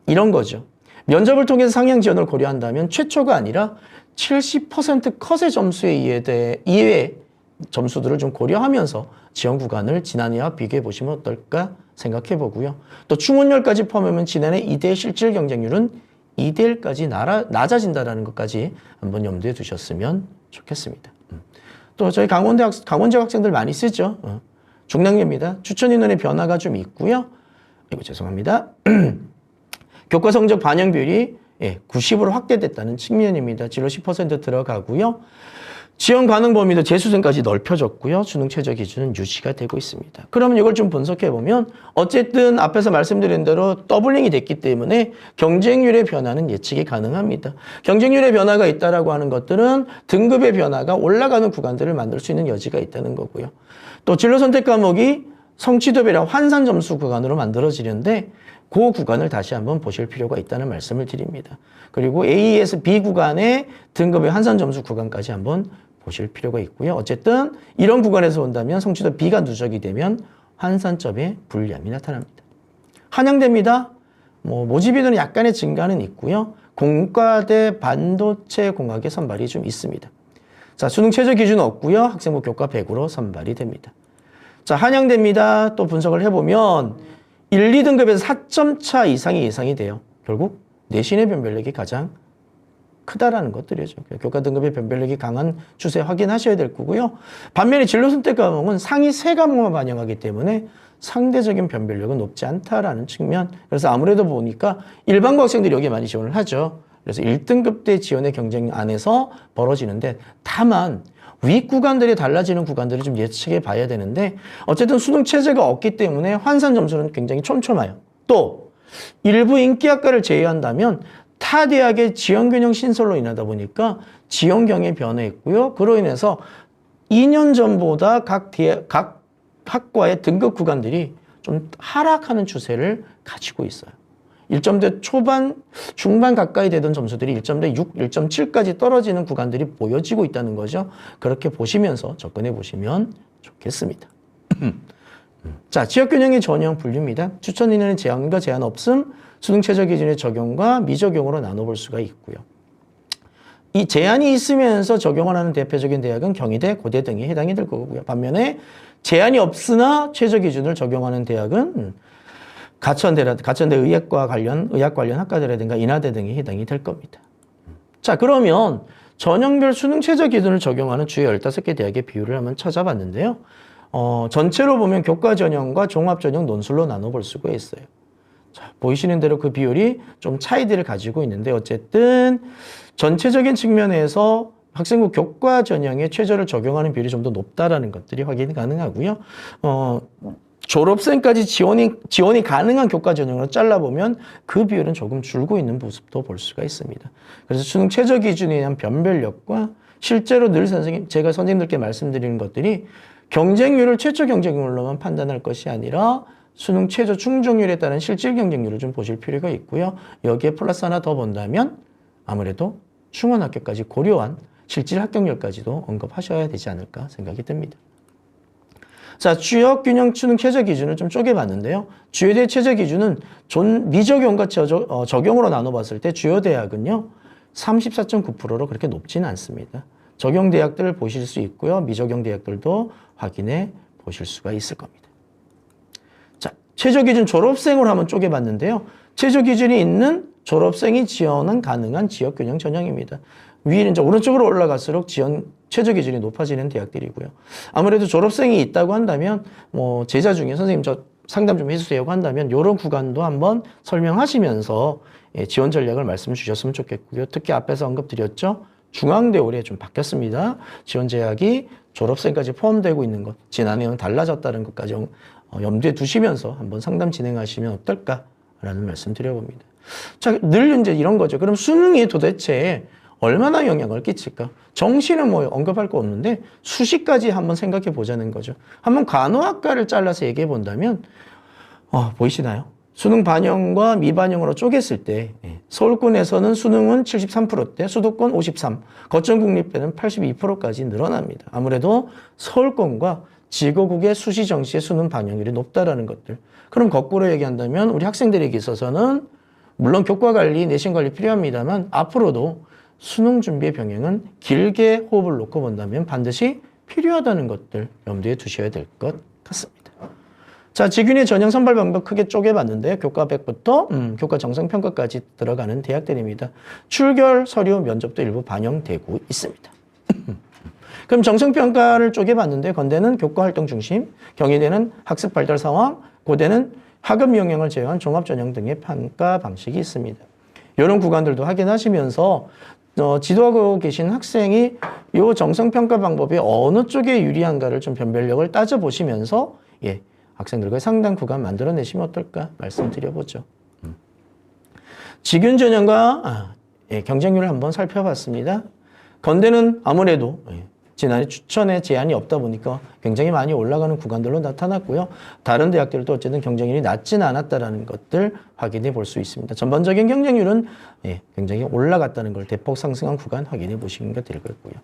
이런 거죠. 면접을 통해서 상향 지원을 고려한다면 최초가 아니라 70% 컷의 점수에 이외의 점수들을 좀 고려하면서 지원 구간을 지난해와 비교해 보시면 어떨까 생각해 보고요. 또 충원열까지 포함하면 지난해 2대 실질 경쟁률은 2대 1까지 낮아진다는 것까지 한번 염두에 두셨으면 좋겠습니다. 또 저희 강원대 학생들 많이 쓰죠. 중량계입니다. 추천 인원의 변화가 좀 있고요. 이거 죄송합니다. 교과 성적 반영 비율이 90으로 확대됐다는 측면입니다. 진로 10% 들어가고요. 지원 가능 범위도 재수생까지 넓혀졌고요. 수능 최저 기준은 유지가 되고 있습니다. 그러면 이걸 좀 분석해 보면 어쨌든 앞에서 말씀드린 대로 더블링이 됐기 때문에 경쟁률의 변화는 예측이 가능합니다. 경쟁률의 변화가 있다라고 하는 것들은 등급의 변화가 올라가는 구간들을 만들 수 있는 여지가 있다는 거고요. 또 진로 선택 과목이 성취도배랑 환산 점수 구간으로 만들어지는데 그 구간을 다시 한번 보실 필요가 있다는 말씀을 드립니다. 그리고 A에서 B 구간의 등급의 환산 점수 구간까지 한번 보실 필요가 있고요. 어쨌든 이런 구간에서 본다면 성취도 B가 누적이 되면 환산점의 불리함이 나타납니다. 한양대입니다. 모집 인원은 약간의 증가는 있고요. 공과대 반도체 공학의 선발이 좀 있습니다. 자, 수능 최저 기준은 없고요. 학생부 교과 100으로 선발이 됩니다. 자, 한양대입니다. 또 분석을 해보면 1, 2등급에서 4점 차 이상이 예상이 돼요. 결국 내신의 변별력이 가장 크다라는 것들이죠. 교과 등급의 변별력이 강한 추세 확인하셔야 될 거고요. 반면에 진로 선택 과목은 상위 3과목만 반영하기 때문에 상대적인 변별력은 높지 않다라는 측면. 그래서 아무래도 보니까 일반고 학생들이 여기에 많이 지원을 하죠. 그래서 1등급대 지원의 경쟁 안에서 벌어지는데, 다만 위 구간들이 달라지는 구간들을 좀 예측해 봐야 되는데, 어쨌든 수능 체제가 없기 때문에 환산 점수는 굉장히 촘촘해요. 또 일부 인기학과를 제외한다면 타 대학의 지원균형 신설로 인하다 보니까 지원경이 변화했고요. 그로 인해서 2년 전보다 각 학과의 등급 구간들이 좀 하락하는 추세를 가지고 있어요. 1점대 초반, 중반 가까이 되던 점수들이 1점대 6, 1.7까지 떨어지는 구간들이 보여지고 있다는 거죠. 그렇게 보시면서 접근해 보시면 좋겠습니다. 자, 지역균형의 전형 분류입니다. 추천 인원의 제한과 제한 없음, 수능 최저 기준의 적용과 미적용으로 나눠볼 수가 있고요. 이 제한이 있으면서 적용을 하는 대표적인 대학은 경희대, 고대 등이 해당이 될 거고요. 반면에 제한이 없으나 최저 기준을 적용하는 대학은 가천대 의학 관련 학과들이라든가 인하대 등이 해당이 될 겁니다. 자, 그러면 전형별 수능 최저 기준을 적용하는 주요 15개 대학의 비율을 한번 찾아봤는데요. 전체로 보면 교과 전형과 종합 전형 논술로 나눠볼 수가 있어요. 자, 보이시는 대로 그 비율이 좀 차이들을 가지고 있는데, 어쨌든 전체적인 측면에서 학생부 교과 전형에 최저를 적용하는 비율이 좀 더 높다라는 것들이 확인이 가능하고요. 졸업생까지 지원이 가능한 교과 전형으로 잘라보면 그 비율은 조금 줄고 있는 모습도 볼 수가 있습니다. 그래서 수능 최저 기준에 대한 변별력과 실제로 늘 제가 선생님들께 말씀드리는 것들이 경쟁률을 최초 경쟁률로만 판단할 것이 아니라 수능 최저 충족률에 따른 실질 경쟁률을 좀 보실 필요가 있고요. 여기에 플러스 하나 더 본다면 아무래도 충원합격까지 고려한 실질 합격률까지도 언급하셔야 되지 않을까 생각이 듭니다. 자, 주요 균형 수능 최저 기준을 좀 쪼개봤는데요. 주요 대학 최저 기준은 미적용과 적용으로 나눠봤을 때 주요 대학은요 34.9%로 그렇게 높지는 않습니다. 적용 대학들을 보실 수 있고요. 미적용 대학들도 확인해 보실 수가 있을 겁니다. 자, 최저 기준 졸업생으로 한번 쪼개봤는데요. 최저 기준이 있는 졸업생이 지원은 가능한 지역 균형 전형입니다. 위는 이제 오른쪽으로 올라갈수록 최저 기준이 높아지는 대학들이고요. 아무래도 졸업생이 있다고 한다면 제자 중에 선생님 저 상담 좀 해주세요 한다면 이런 구간도 한번 설명하시면서 지원 전략을 말씀 주셨으면 좋겠고요. 특히 앞에서 언급드렸죠. 중앙대 올해 좀 바뀌었습니다. 지원 제약이 졸업생까지 포함되고 있는 것, 지난해는 달라졌다는 것까지 염두에 두시면서 한번 상담 진행하시면 어떨까라는 말씀 드려봅니다. 자, 늘 이제 이런 거죠. 그럼 수능이 도대체 얼마나 영향을 끼칠까? 정시는 언급할 거 없는데 수시까지 한번 생각해 보자는 거죠. 한번 간호학과를 잘라서 얘기해 본다면 보이시나요? 수능 반영과 미반영으로 쪼갰을 때 서울권에서는 수능은 73%대, 수도권 53%, 거천국립대는 82%까지 늘어납니다. 아무래도 서울권과 지거국의 수시 정시의 수능 반영률이 높다라는 것들. 그럼 거꾸로 얘기한다면 우리 학생들에게 있어서는 물론 교과 관리, 내신 관리 필요합니다만 앞으로도 수능 준비의 병행은 길게 호흡을 놓고 본다면 반드시 필요하다는 것들 염두에 두셔야 될 것 같습니다. 자, 직윤의 전형 선발 방법 크게 쪼개봤는데요. 교과 100부터 교과 정성평가까지 들어가는 대학들입니다. 출결, 서류, 면접도 일부 반영되고 있습니다. 그럼 정성평가를 쪼개봤는데 건대는 교과활동 중심, 경희대는 학습 발달 상황, 고대는 학업 영역을 제외한 종합전형 등의 평가 방식이 있습니다. 이런 구간들도 확인하시면서 지도하고 계신 학생이 이 정성평가 방법이 어느 쪽에 유리한가를 좀 변별력을 따져보시면서 학생들과의 상담 구간 만들어내시면 어떨까 말씀드려보죠. 직윤 전형과 경쟁률을 한번 살펴봤습니다. 건대는 아무래도 지난해 추천에 제한이 없다 보니까 굉장히 많이 올라가는 구간들로 나타났고요. 다른 대학들도 어쨌든 경쟁률이 낮지는 않았다는 것들 확인해 볼 수 있습니다. 전반적인 경쟁률은 굉장히 올라갔다는 걸 대폭 상승한 구간 확인해 보시는 게 될 거고요.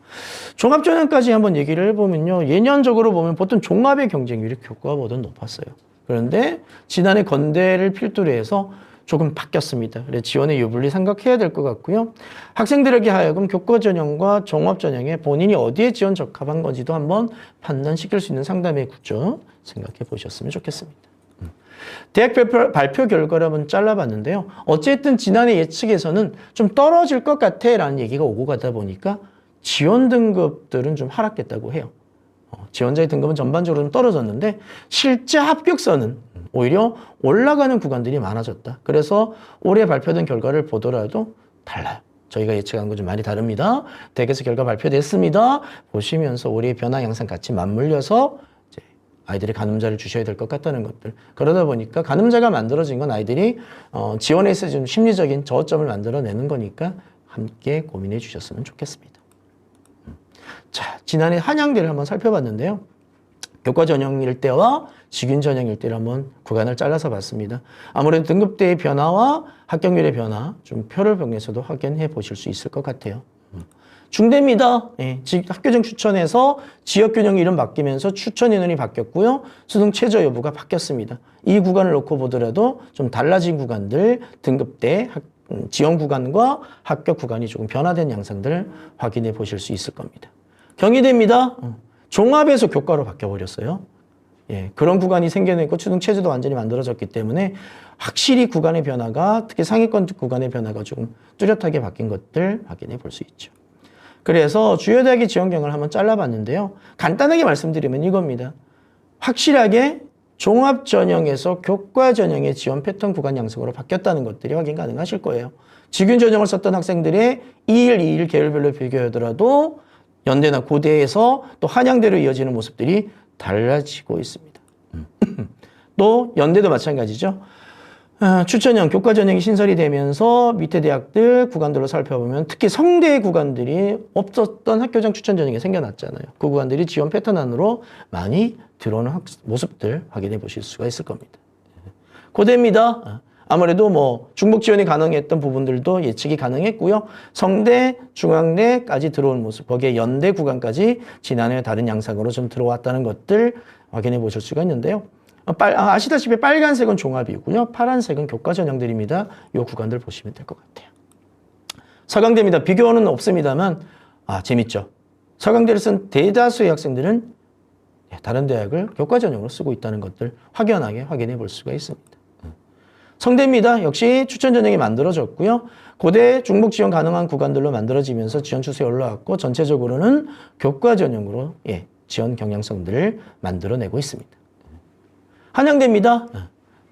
종합전형까지 한번 얘기를 해보면요. 예년적으로 보면 보통 종합의 경쟁률이 교과보다 높았어요. 그런데 지난해 건대를 필두로 해서 조금 바뀌었습니다. 그래서 지원의 유불리 생각해야 될 것 같고요. 학생들에게 하여금 교과 전형과 종합 전형에 본인이 어디에 지원 적합한 건지도 한번 판단시킬 수 있는 상담의 구조 생각해 보셨으면 좋겠습니다. 대학 발표 결과를 한번 잘라봤는데요. 어쨌든 지난해 예측에서는 좀 떨어질 것 같아 라는 얘기가 오고 가다 보니까 지원 등급들은 좀 하락됐다고 해요. 지원자의 등급은 전반적으로 좀 떨어졌는데 실제 합격선은 오히려 올라가는 구간들이 많아졌다. 그래서 올해 발표된 결과를 보더라도 달라요. 저희가 예측한 거 좀 많이 다릅니다. 대학에서 결과 발표됐습니다. 보시면서 올해의 변화 양상 같이 맞물려서 이제 아이들이 가늠자를 주셔야 될 것 같다는 것들. 그러다 보니까 가늠자가 만들어진 건 아이들이 지원에 있어 좀 심리적인 저점을 만들어내는 거니까 함께 고민해 주셨으면 좋겠습니다. 자, 지난해 한양대를 한번 살펴봤는데요. 교과 전형일 때와 직윤 전형일 때를 한번 구간을 잘라서 봤습니다. 아무래도 등급대의 변화와 합격률의 변화 좀 표를 병해서도 확인해 보실 수 있을 것 같아요. 중대입니다. 예, 학교정 추천에서 지역균형 이름 바뀌면서 추천 인원이 바뀌었고요. 수능 최저 여부가 바뀌었습니다. 이 구간을 놓고 보더라도 좀 달라진 구간들, 등급대, 지원 구간과 합격 구간이 조금 변화된 양상들 확인해 보실 수 있을 겁니다. 경희대입니다. 종합에서 교과로 바뀌어버렸어요. 예, 그런 구간이 생겨내고 추등 체제도 완전히 만들어졌기 때문에 확실히 구간의 변화가 특히 상위권 구간의 변화가 조금 뚜렷하게 바뀐 것들 확인해 볼 수 있죠. 그래서 주요 대학의 지원경을 한번 잘라봤는데요. 간단하게 말씀드리면 이겁니다. 확실하게 종합 전형에서 교과 전형의 지원 패턴 구간 양성으로 바뀌었다는 것들이 확인 가능하실 거예요. 직윤 전형을 썼던 학생들의 2일 계열별로 비교하더라도 연대나 고대에서 또 한양대로 이어지는 모습들이 달라지고 있습니다. 또 연대도 마찬가지죠. 추천형, 교과 전형이 신설이 되면서 밑에 대학들 구간들로 살펴보면 특히 성대 구간들이 없었던 학교장 추천 전형이 생겨났잖아요. 그 구간들이 지원 패턴 안으로 많이 들어오는 모습들 확인해 보실 수가 있을 겁니다. 고대입니다. 아무래도 뭐 중복 지원이 가능했던 부분들도 예측이 가능했고요. 성대, 중앙대까지 들어온 모습, 거기에 연대 구간까지 지난해 다른 양상으로 좀 들어왔다는 것들 확인해 보실 수가 있는데요. 아시다시피 빨간색은 종합이고요. 파란색은 교과 전형들입니다. 이 구간들 보시면 될 것 같아요. 서강대입니다. 비교는 없습니다만 재밌죠. 서강대를 쓴 대다수의 학생들은 다른 대학을 교과 전형으로 쓰고 있다는 것들 확연하게 확인해 볼 수가 있습니다. 성대입니다. 역시 추천 전형이 만들어졌고요. 고대 중복 지원 가능한 구간들로 만들어지면서 지원 추세에 올라왔고 전체적으로는 교과 전형으로 지원 경향성들을 만들어내고 있습니다. 한양대입니다.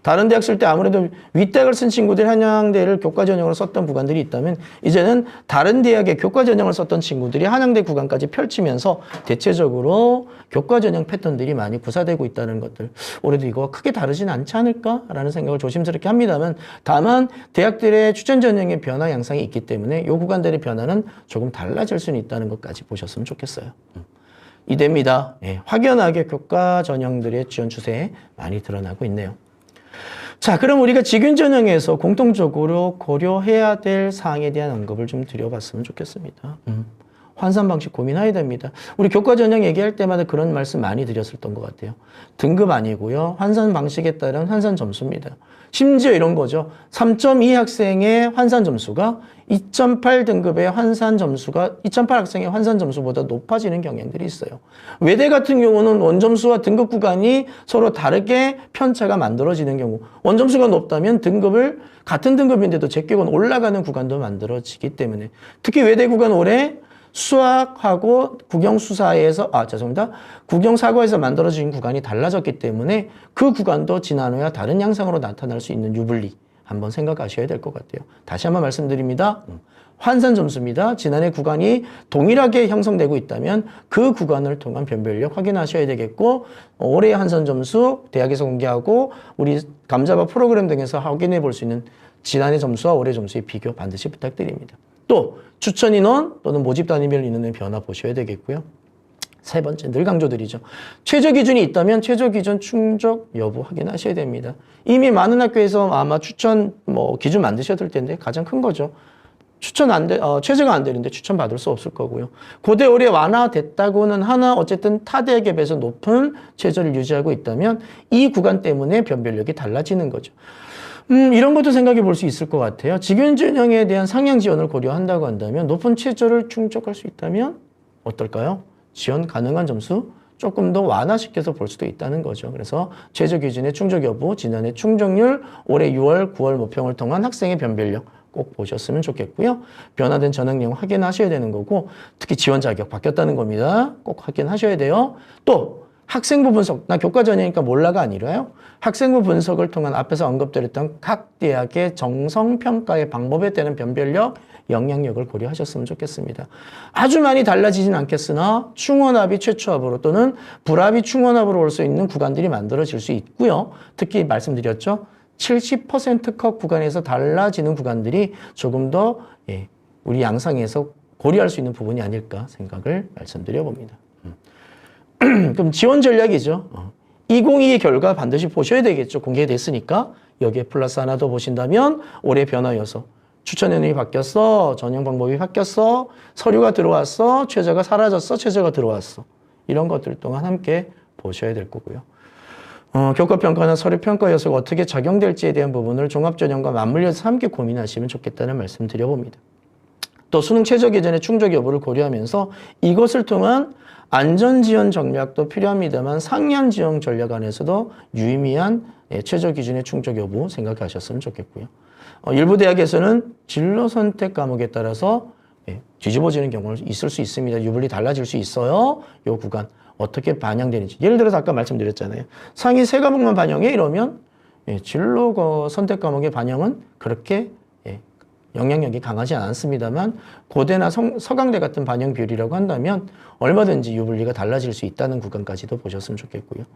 다른 대학 쓸 때 아무래도 윗대학을 쓴 친구들이 한양대를 교과 전형으로 썼던 구간들이 있다면 이제는 다른 대학의 교과 전형을 썼던 친구들이 한양대 구간까지 펼치면서 대체적으로 교과 전형 패턴들이 많이 구사되고 있다는 것들. 올해도 이거와 크게 다르진 않지 않을까라는 생각을 조심스럽게 합니다만 다만 대학들의 추천 전형의 변화 양상이 있기 때문에 이 구간들의 변화는 조금 달라질 수는 있다는 것까지 보셨으면 좋겠어요. 이대입니다. 확연하게 교과 전형들의 지원 추세에 많이 드러나고 있네요. 자, 그럼 우리가 직윤 전형에서 공통적으로 고려해야 될 사항에 대한 언급을 좀 드려봤으면 좋겠습니다. 환산 방식 고민해야 됩니다. 우리 교과 전형 얘기할 때마다 그런 말씀 많이 드렸었던 것 같아요. 등급 아니고요. 환산 방식에 따른 환산 점수입니다. 심지어 이런 거죠. 3.2 학생의 환산 점수가 2.8 등급의 환산 점수가 2.8 학생의 환산 점수보다 높아지는 경향들이 있어요. 외대 같은 경우는 원점수와 등급 구간이 서로 다르게 편차가 만들어지는 경우 원점수가 높다면 등급을 같은 등급인데도 제격은 올라가는 구간도 만들어지기 때문에 특히 외대 구간 올해 수학하고 국영사과에서 만들어진 구간이 달라졌기 때문에 그 구간도 지난해와 다른 양상으로 나타날 수 있는 유불리 한번 생각하셔야 될 것 같아요. 다시 한번 말씀드립니다. 환산 점수입니다. 지난해 구간이 동일하게 형성되고 있다면 그 구간을 통한 변별력 확인하셔야 되겠고 올해의 환산 점수 대학에서 공개하고 우리 감자바 프로그램 등에서 확인해 볼 수 있는 지난해 점수와 올해 점수의 비교 반드시 부탁드립니다. 또 추천 인원 또는 모집 단위별 인원의 변화 보셔야 되겠고요. 세 번째, 늘 강조드리죠. 최저 기준이 있다면 최저 기준 충족 여부 확인하셔야 됩니다. 이미 많은 학교에서 아마 추천 기준 만드셔야 될 텐데 가장 큰 거죠. 최저가 안 되는데 추천 받을 수 없을 거고요. 고대 올해 완화됐다고는 하나 어쨌든 타 대학에 비해서 높은 최저를 유지하고 있다면 이 구간 때문에 변별력이 달라지는 거죠. 이런 것도 생각해 볼 수 있을 것 같아요. 직윤 전형에 대한 상향 지원을 고려한다고 한다면 높은 최저를 충족할 수 있다면 어떨까요? 지원 가능한 점수 조금 더 완화시켜서 볼 수도 있다는 거죠. 그래서 최저 기준의 충족 여부, 지난해 충족률, 올해 6월, 9월 모평을 통한 학생의 변별력 꼭 보셨으면 좋겠고요. 변화된 전형 내용 확인하셔야 되는 거고 특히 지원 자격 바뀌었다는 겁니다. 꼭 확인하셔야 돼요. 또 학생부 분석, 나 교과 전이니까 몰라가 아니라요. 학생부 분석을 통한 앞에서 언급드렸던 각 대학의 정성평가의 방법에 따른 변별력, 영향력을 고려하셨으면 좋겠습니다. 아주 많이 달라지진 않겠으나 충원합이 최초합으로 또는 불합이 충원합으로 올 수 있는 구간들이 만들어질 수 있고요. 특히 말씀드렸죠. 70%컷 구간에서 달라지는 구간들이 조금 더 우리 양상에서 고려할 수 있는 부분이 아닐까 생각을 말씀드려 봅니다. 그럼 지원 전략이죠. 2022의 결과 반드시 보셔야 되겠죠. 공개됐으니까. 여기에 플러스 하나 더 보신다면 올해 변화 요소. 추천 연령이 바뀌었어. 전형 방법이 바뀌었어. 서류가 들어왔어. 최저가 사라졌어. 최저가 들어왔어. 이런 것들 동안 함께 보셔야 될 거고요. 교과평가나 서류평가 요소가 어떻게 작용될지에 대한 부분을 종합전형과 맞물려서 함께 고민하시면 좋겠다는 말씀 드려봅니다. 또 수능 최저 기준의 충족 여부를 고려하면서 이것을 통한 안전지원 전략도 필요합니다만 상향 지원 전략 안에서도 유의미한 최저 기준의 충족 여부 생각하셨으면 좋겠고요. 일부 대학에서는 진로 선택 과목에 따라서 뒤집어지는 경우가 있을 수 있습니다. 유불리 달라질 수 있어요. 이 구간 어떻게 반영되는지. 예를 들어서 아까 말씀드렸잖아요. 상위 3과목만 반영해 이러면 진로 선택 과목의 반영은 그렇게 영향력이 강하지 않습니다만 고대나 서강대 같은 반영 비율이라고 한다면 얼마든지 유불리가 달라질 수 있다는 구간까지도 보셨으면 좋겠고요.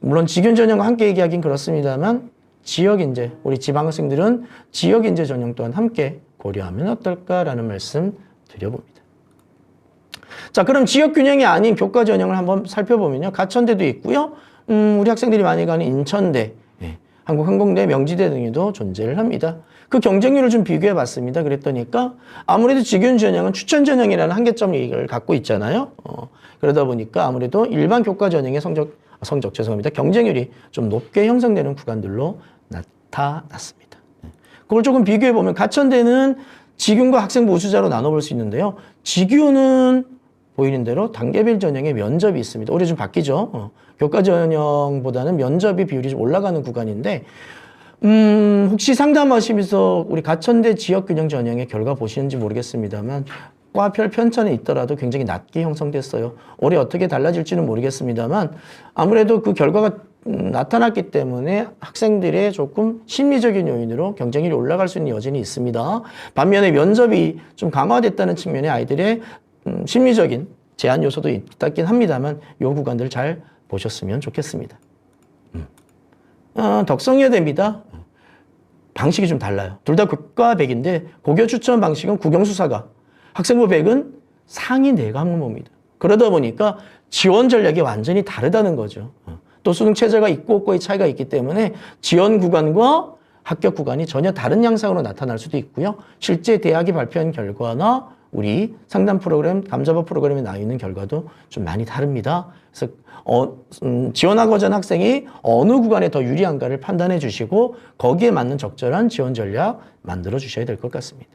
물론 직윤 전형과 함께 얘기하긴 그렇습니다만 지역인재, 우리 지방학생들은 지역인재 전형 또한 함께 고려하면 어떨까라는 말씀 드려봅니다. 자, 그럼 지역균형이 아닌 교과 전형을 한번 살펴보면요. 가천대도 있고요. 우리 학생들이 많이 가는 인천대, 한국항공대, 명지대 등에도 존재를 합니다. 그 경쟁률을 좀 비교해 봤습니다. 그랬더니까 아무래도 직윤 전형은 추천 전형이라는 한계점을 갖고 있잖아요. 그러다 보니까 아무래도 일반 교과 전형의 죄송합니다. 경쟁률이 좀 높게 형성되는 구간들로 나타났습니다. 그걸 조금 비교해 보면 가천대는 직윤과 학생부 우수자로 나눠볼 수 있는데요. 직윤은 보이는 대로 단계별 전형에 면접이 있습니다. 올해 좀 바뀌죠. 교과 전형보다는 면접이 비율이 좀 올라가는 구간인데 혹시 상담하시면서 우리 가천대 지역균형 전형의 결과 보시는지 모르겠습니다만 과별 편차는 있더라도 굉장히 낮게 형성됐어요. 올해 어떻게 달라질지는 모르겠습니다만 아무래도 그 결과가 나타났기 때문에 학생들의 조금 심리적인 요인으로 경쟁률이 올라갈 수 있는 여진이 있습니다. 반면에 면접이 좀 강화됐다는 측면에 아이들의 심리적인 제한 요소도 있긴 합니다만 이 구간들 잘 보셨으면 좋겠습니다. 덕성여대입니다. 방식이 좀 달라요. 둘 다 교과 100인데 고교 추천 방식은 국영수사가, 학생부 100은 상위 4과목입니다. 그러다 보니까 지원 전략이 완전히 다르다는 거죠. 또 수능 체제가 있고 없고의 차이가 있기 때문에 지원 구간과 합격 구간이 전혀 다른 양상으로 나타날 수도 있고요. 실제 대학이 발표한 결과나 우리 상담 프로그램, 감자법 프로그램에 나와 있는 결과도 좀 많이 다릅니다. 그래서 지원하고자 하는 학생이 어느 구간에 더 유리한가를 판단해 주시고 거기에 맞는 적절한 지원 전략 만들어 주셔야 될 것 같습니다.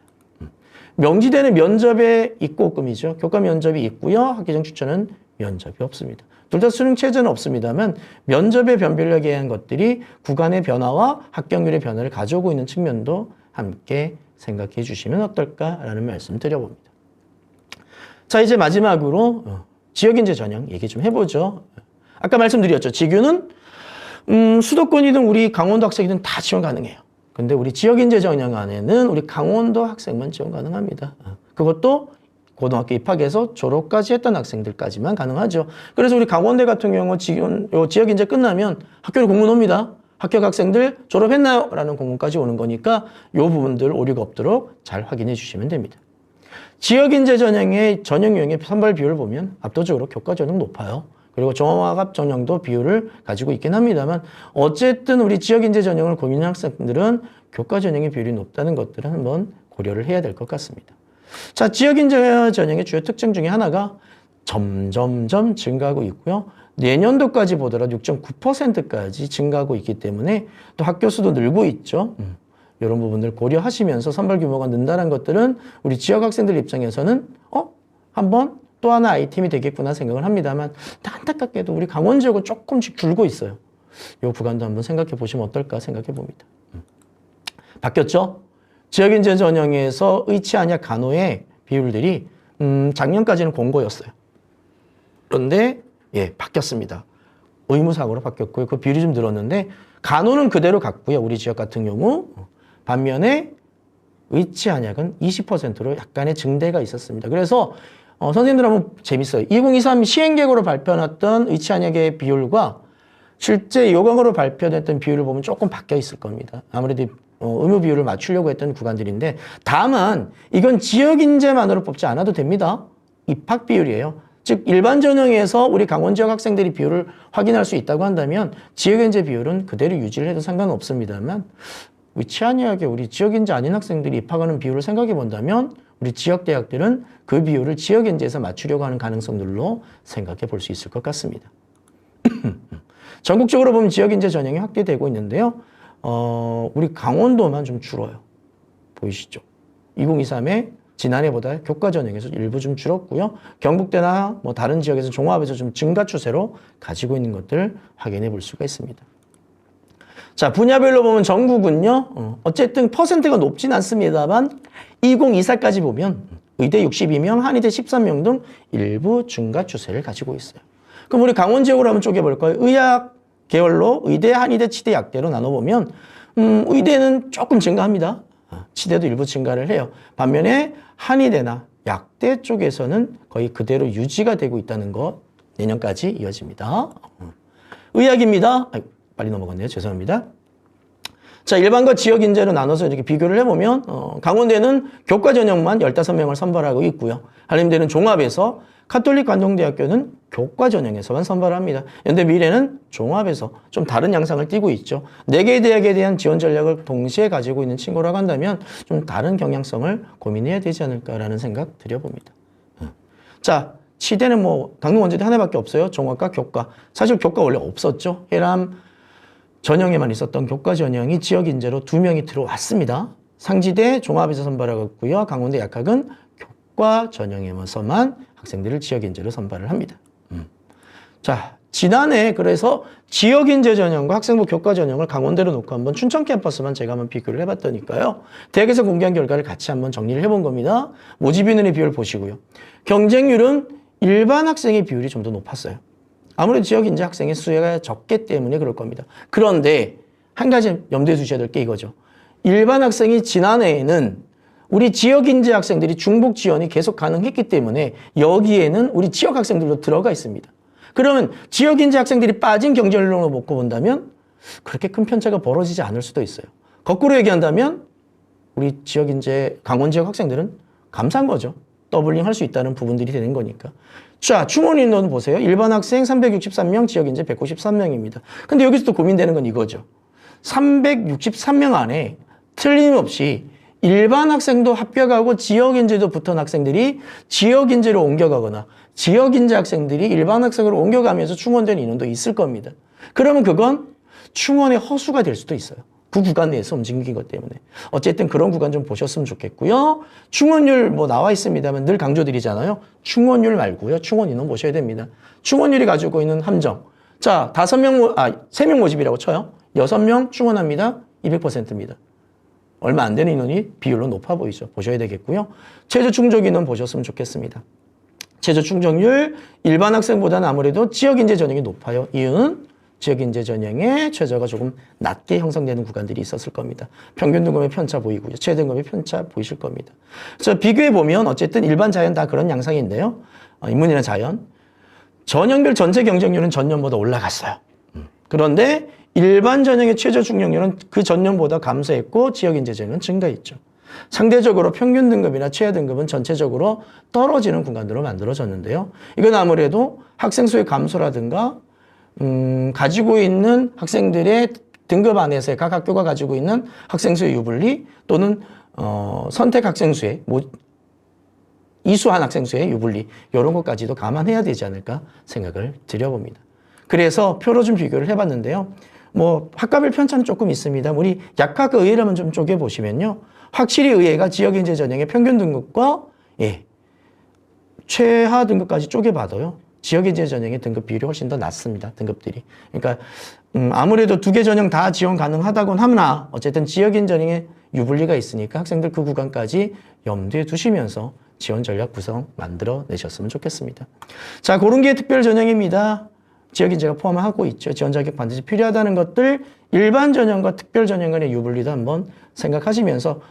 명지대는 면접에 있고 없금이죠. 교과 면접이 있고요. 학기정 추천은 면접이 없습니다. 둘 다 수능 체제는 없습니다만 면접의 변별력에 의한 것들이 구간의 변화와 합격률의 변화를 가져오고 있는 측면도 함께 생각해 주시면 어떨까라는 말씀 드려봅니다. 자, 이제 마지막으로 지역인재 전형 얘기 좀 해보죠. 아까 말씀드렸죠. 직유는 수도권이든 우리 강원도 학생이든 다 지원 가능해요. 근데 우리 지역인재 전형 안에는 우리 강원도 학생만 지원 가능합니다. 그것도 고등학교 입학해서 졸업까지 했던 학생들까지만 가능하죠. 그래서 우리 강원대 같은 경우 지역인재 끝나면 학교로 공문 옵니다. 합격 학생들 졸업했나요? 라는 공문까지 오는 거니까 이 부분들 오류가 없도록 잘 확인해 주시면 됩니다. 지역인재 전형의 전형 유형의 선발 비율을 보면 압도적으로 교과 전형 높아요. 그리고 종합 전형도 비율을 가지고 있긴 합니다만 어쨌든 우리 지역인재 전형을 고민하는 학생들은 교과 전형의 비율이 높다는 것들을 한번 고려를 해야 될 것 같습니다. 자, 지역인재 전형의 주요 특징 중에 하나가 점점점 증가하고 있고요. 내년도까지 보더라도 6.9%까지 증가하고 있기 때문에 또 학교 수도 늘고 있죠. 이런 부분들 고려하시면서 선발 규모가 는다는 것들은 우리 지역 학생들 입장에서는 한번 또 하나 아이템이 되겠구나 생각을 합니다만 안타깝게도 우리 강원 지역은 조금씩 줄고 있어요. 이 구간도 한번 생각해 보시면 어떨까 생각해 봅니다. 바뀌었죠? 지역인재 전형에서 의치 안약 간호의 비율들이 작년까지는 공고였어요. 그런데 바뀌었습니다. 의무사항으로 바뀌었고요. 그 비율이 좀 늘었는데 간호는 그대로 갔고요. 우리 지역 같은 경우. 반면에 의치 안약은 20%로 약간의 증대가 있었습니다. 그래서 선생님들 한번 재밌어요. 2023 시행계획으로 발표했던 의치 안약의 비율과 실제 요강으로 발표됐던 비율을 보면 조금 바뀌어 있을 겁니다. 아무래도 의무 비율을 맞추려고 했던 구간들인데 다만 이건 지역 인재만으로 뽑지 않아도 됩니다. 입학 비율이에요. 즉 일반 전형에서 우리 강원 지역 학생들이 비율을 확인할 수 있다고 한다면 지역 인재 비율은 그대로 유지를 해도 상관없습니다만 의치 안약에 우리 지역 인재 아닌 학생들이 입학하는 비율을 생각해 본다면 우리 지역 대학들은 그 비율을 지역 인재에서 맞추려고 하는 가능성들로 생각해 볼 수 있을 것 같습니다. 전국적으로 보면 지역 인재 전형이 확대되고 있는데요. 우리 강원도만 좀 줄어요. 보이시죠? 2023에 지난해보다 교과 전형에서 일부 좀 줄었고요. 경북대나 뭐 다른 지역에서 종합에서 좀 증가 추세로 가지고 있는 것들 확인해 볼 수가 있습니다. 자, 분야별로 보면 전국은요. 어쨌든 퍼센트가 높진 않습니다만 2024까지 보면 의대 62명, 한의대 13명 등 일부 증가 추세를 가지고 있어요. 그럼 우리 강원 지역으로 한번 쪼개볼까요? 의학 계열로 의대, 한의대, 치대, 약대로 나눠보면 의대는 조금 증가합니다. 치대도 일부 증가를 해요. 반면에 한의대나 약대 쪽에서는 거의 그대로 유지가 되고 있다는 것 내년까지 이어집니다. 의학입니다. 빨리 넘어갔네요. 죄송합니다. 자, 일반과 지역 인재로 나눠서 이렇게 비교를 해보면 강원대는 교과 전형만 15명을 선발하고 있고요. 한림대는 종합에서 카톨릭 관동대학교는 교과 전형에서만 선발합니다. 연대 미래는 종합에서 좀 다른 양상을 띠고 있죠. 4개의 대학에 대한 지원 전략을 동시에 가지고 있는 친구라고 한다면 좀 다른 경향성을 고민해야 되지 않을까라는 생각 드려봅니다. 자, 치대는 뭐 강릉원제대 하나밖에 없어요. 종합과 교과. 사실 교과 원래 없었죠. 해람 전형에만 있었던 교과 전형이 지역 인재로 2명이 들어왔습니다. 상지대 종합에서 선발하고 있고요. 강원대 약학은 교과 전형에서만 학생들을 지역 인재로 선발을 합니다. 자, 지난해 그래서 지역 인재 전형과 학생부 교과 전형을 강원대로 놓고 한번 춘천 캠퍼스만 제가 한번 비교를 해봤더니까요. 대학에서 공개한 결과를 같이 한번 정리를 해본 겁니다. 모집 인원의 비율 보시고요. 경쟁률은 일반 학생의 비율이 좀 더 높았어요. 아무래도 지역 인재 학생의 수가 적기 때문에 그럴 겁니다. 그런데 한 가지 염두에 두셔야 될 게 이거죠. 일반 학생이 지난해에는 우리 지역 인재 학생들이 중복 지원이 계속 가능했기 때문에 여기에는 우리 지역 학생들도 들어가 있습니다. 그러면 지역 인재 학생들이 빠진 경쟁률로 놓고 본다면 그렇게 큰 편차가 벌어지지 않을 수도 있어요. 거꾸로 얘기한다면 우리 지역 인재 강원 지역 학생들은 감사한 거죠. 더블링 할 수 있다는 부분들이 되는 거니까. 자, 충원 인원 보세요. 일반 학생 363명, 지역 인재 193명입니다. 근데 여기서 또 고민되는 건 이거죠. 363명 안에 틀림없이 일반 학생도 합격하고 지역 인재도 붙은 학생들이 지역 인재로 옮겨가거나 지역 인재 학생들이 일반 학생으로 옮겨가면서 충원된 인원도 있을 겁니다. 그러면 그건 충원의 허수가 될 수도 있어요. 그 구간 내에서 움직이는 것 때문에. 어쨌든 그런 구간 좀 보셨으면 좋겠고요. 충원율 뭐 나와 있습니다만 늘 강조드리잖아요. 충원율 말고요. 충원 인원 보셔야 됩니다. 충원율이 가지고 있는 함정. 자, 3명 모집이라고 쳐요. 6명 충원합니다. 200%입니다. 얼마 안 되는 인원이 비율로 높아 보이죠. 보셔야 되겠고요. 최저 충족 인원 보셨으면 좋겠습니다. 최저 충족률 일반 학생보다는 아무래도 지역 인재 전형이 높아요. 이유는 지역 인재 전형의 최저가 조금 낮게 형성되는 구간들이 있었을 겁니다. 평균 등급의 편차 보이고요. 최대 등급의 편차 보이실 겁니다. 그래서 비교해 보면 어쨌든 일반 자연 다 그런 양상인데요. 인문이나 자연 전형별 전체 경쟁률은 전년보다 올라갔어요. 그런데 일반 전형의 최저 충족률은 그 전년보다 감소했고 지역 인재 전형은 증가했죠. 상대적으로 평균 등급이나 최하 등급은 전체적으로 떨어지는 구간으로 만들어졌는데요. 이건 아무래도 학생 수의 감소라든가 가지고 있는 학생들의 등급 안에서의 각 학교가 가지고 있는 학생 수의 유불리 또는 선택 학생 수의 이수한 학생 수의 유불리 이런 것까지도 감안해야 되지 않을까 생각을 드려봅니다. 그래서 표로 좀 비교를 해봤는데요. 뭐 학과별 편차는 조금 있습니다. 우리 약학과 의예라면 좀 쪼개보시면요. 확실히 의예가 지역인재 전형의 평균 등급과 최하 등급까지 쪼개봐도요. 지역인재 전형의 등급 비율이 훨씬 더 낮습니다. 등급들이. 그러니까 아무래도 두 개 전형 다 지원 가능하다곤 하나 어쨌든 지역인 전형의 유불리가 있으니까 학생들 그 구간까지 염두에 두시면서 지원 전략 구성 만들어 내셨으면 좋겠습니다. 자, 그런 게 특별 전형입니다. 지역인재가 포함하고 있죠. 지원 자격 반드시 필요하다는 것들 일반 전형과 특별 전형 간의 유불리도 한번 생각하시면서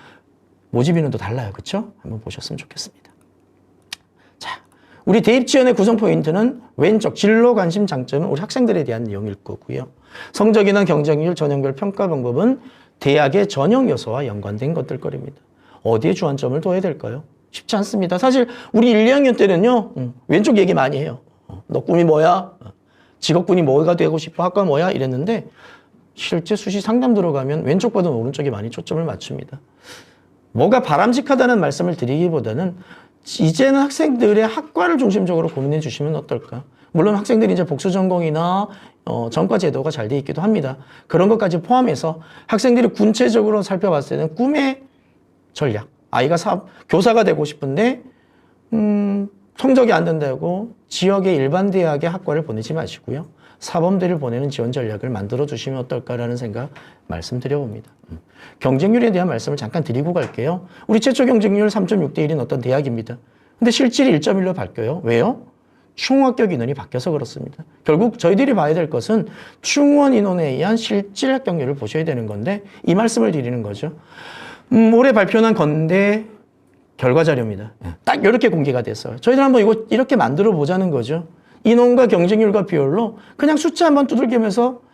모집 인원도 달라요. 그렇죠? 한번 보셨으면 좋겠습니다. 자, 우리 대입 지원의 구성 포인트는 왼쪽 진로 관심 장점은 우리 학생들에 대한 내용일 거고요. 성적이나 경쟁률 전형별 평가 방법은 대학의 전형 요소와 연관된 것들 거립니다. 어디에 주안점을 둬야 될까요? 쉽지 않습니다. 사실 우리 1, 2학년 때는요. 왼쪽 얘기 많이 해요. 너 꿈이 뭐야? 직업군이 뭐가 되고 싶어? 학과 뭐야? 이랬는데 실제 수시 상담 들어가면 왼쪽보다는 오른쪽에 많이 초점을 맞춥니다. 뭐가 바람직하다는 말씀을 드리기보다는 이제는 학생들의 학과를 중심적으로 고민해 주시면 어떨까? 물론 학생들이 이제 복수 전공이나 전과 제도가 잘 돼 있기도 합니다. 그런 것까지 포함해서 학생들이 구체적으로 살펴봤을 때는 꿈의 전략. 아이가 교사가 되고 싶은데 성적이 안 된다고 지역의 일반 대학의 학과를 보내지 마시고요. 사범대를 보내는 지원 전략을 만들어 주시면 어떨까라는 생각 말씀드려봅니다. 경쟁률에 대한 말씀을 잠깐 드리고 갈게요. 우리 최초 경쟁률 3.6대 1인 어떤 대학입니다. 근데 실질이 1.1로 바뀌어요. 왜요? 충합격 인원이 바뀌어서 그렇습니다. 결국 저희들이 봐야 될 것은 충원 인원에 의한 실질 합격률을 보셔야 되는 건데 이 말씀을 드리는 거죠. 올해 발표한 건대 결과 자료입니다. 딱 이렇게 공개가 됐어요. 저희들 한번 이거 이렇게 만들어 보자는 거죠. 인원과 경쟁률과 비율로 그냥 숫자 한번 두들기면서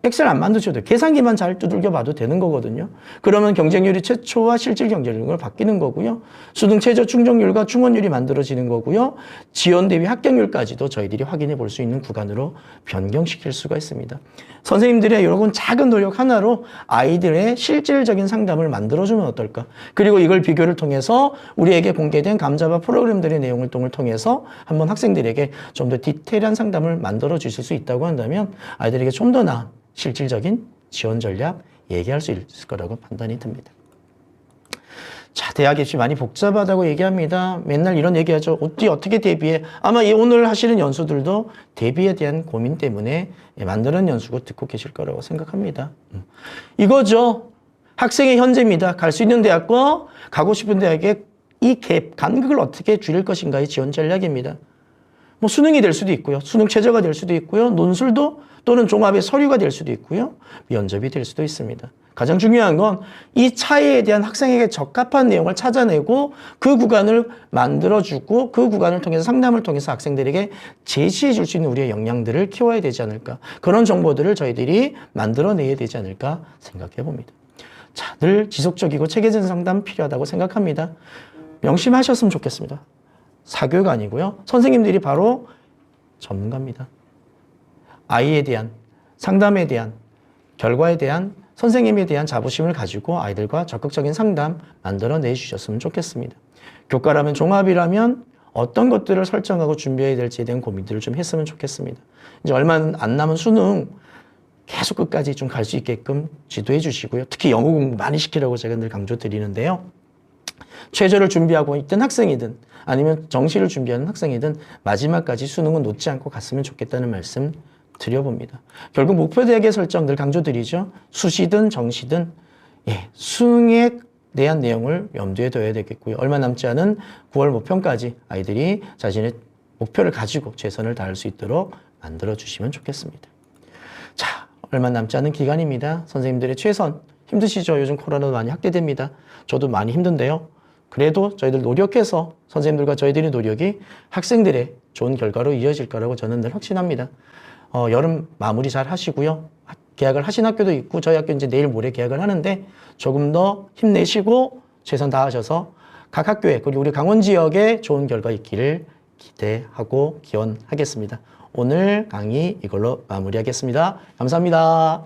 엑셀 안 만드셔도 돼요. 계산기만 잘 두들겨 봐도 되는 거거든요. 그러면 경쟁률이 최초와 실질 경쟁률로 바뀌는 거고요. 수능 최저 충족률과 충원율이 만들어지는 거고요. 지원 대비 합격률까지도 저희들이 확인해 볼 수 있는 구간으로 변경시킬 수가 있습니다. 선생님들의 여러분 작은 노력 하나로 아이들의 실질적인 상담을 만들어주면 어떨까? 그리고 이걸 비교를 통해서 우리에게 공개된 감자바 프로그램들의 내용을 통해서 한번 학생들에게 좀 더 디테일한 상담을 만들어 주실 수 있다고 한다면 아이들에게 좀 더 나은 실질적인 지원 전략 얘기할 수 있을 거라고 판단이 듭니다. 자, 대학 입시 많이 복잡하다고 얘기합니다. 맨날 이런 얘기하죠. 어떻게 대비해? 아마 오늘 하시는 연수들도 대비에 대한 고민 때문에 만드는 연수고 듣고 계실 거라고 생각합니다. 이거죠. 학생의 현재입니다. 갈 수 있는 대학과 가고 싶은 대학의 이 갭, 간극을 어떻게 줄일 것인가의 지원 전략입니다. 뭐 수능이 될 수도 있고요. 수능 최저가 될 수도 있고요. 논술도 또는 종합의 서류가 될 수도 있고요. 면접이 될 수도 있습니다. 가장 중요한 건 이 차이에 대한 학생에게 적합한 내용을 찾아내고 그 구간을 만들어주고 그 구간을 통해서 상담을 통해서 학생들에게 제시해 줄 수 있는 우리의 역량들을 키워야 되지 않을까. 그런 정보들을 저희들이 만들어내야 되지 않을까 생각해 봅니다. 자, 늘 지속적이고 체계적인 상담 필요하다고 생각합니다. 명심하셨으면 좋겠습니다. 사교육 아니고요. 선생님들이 바로 전문가입니다. 아이에 대한, 상담에 대한, 결과에 대한, 선생님에 대한 자부심을 가지고 아이들과 적극적인 상담 만들어내 주셨으면 좋겠습니다. 교과라면 종합이라면 어떤 것들을 설정하고 준비해야 될지에 대한 고민들을 좀 했으면 좋겠습니다. 이제 얼마 안 남은 수능 계속 끝까지 좀 갈 수 있게끔 지도해 주시고요. 특히 영어 공부 많이 시키라고 제가 늘 강조드리는데요. 최저를 준비하고 있던 학생이든 아니면 정시를 준비하는 학생이든 마지막까지 수능은 놓지 않고 갔으면 좋겠다는 말씀 드려봅니다. 결국 목표 대학의 설정 늘 강조드리죠. 수시든 정시든 수능에 대한 내용을 염두에 둬야 되겠고요. 얼마 남지 않은 9월 모평까지 아이들이 자신의 목표를 가지고 최선을 다할 수 있도록 만들어 주시면 좋겠습니다. 자, 얼마 남지 않은 기간입니다. 선생님들의 최선 힘드시죠? 요즘 코로나도 많이 확대됩니다. 저도 많이 힘든데요. 그래도 저희들 노력해서 선생님들과 저희들의 노력이 학생들의 좋은 결과로 이어질 거라고 저는 늘 확신합니다. 여름 마무리 잘 하시고요. 개학을 하신 학교도 있고 저희 학교 이제 내일 모레 개학을 하는데 조금 더 힘내시고 최선 다하셔서 각 학교에 그리고 우리 강원 지역에 좋은 결과 있기를 기대하고 기원하겠습니다. 오늘 강의 이걸로 마무리하겠습니다. 감사합니다.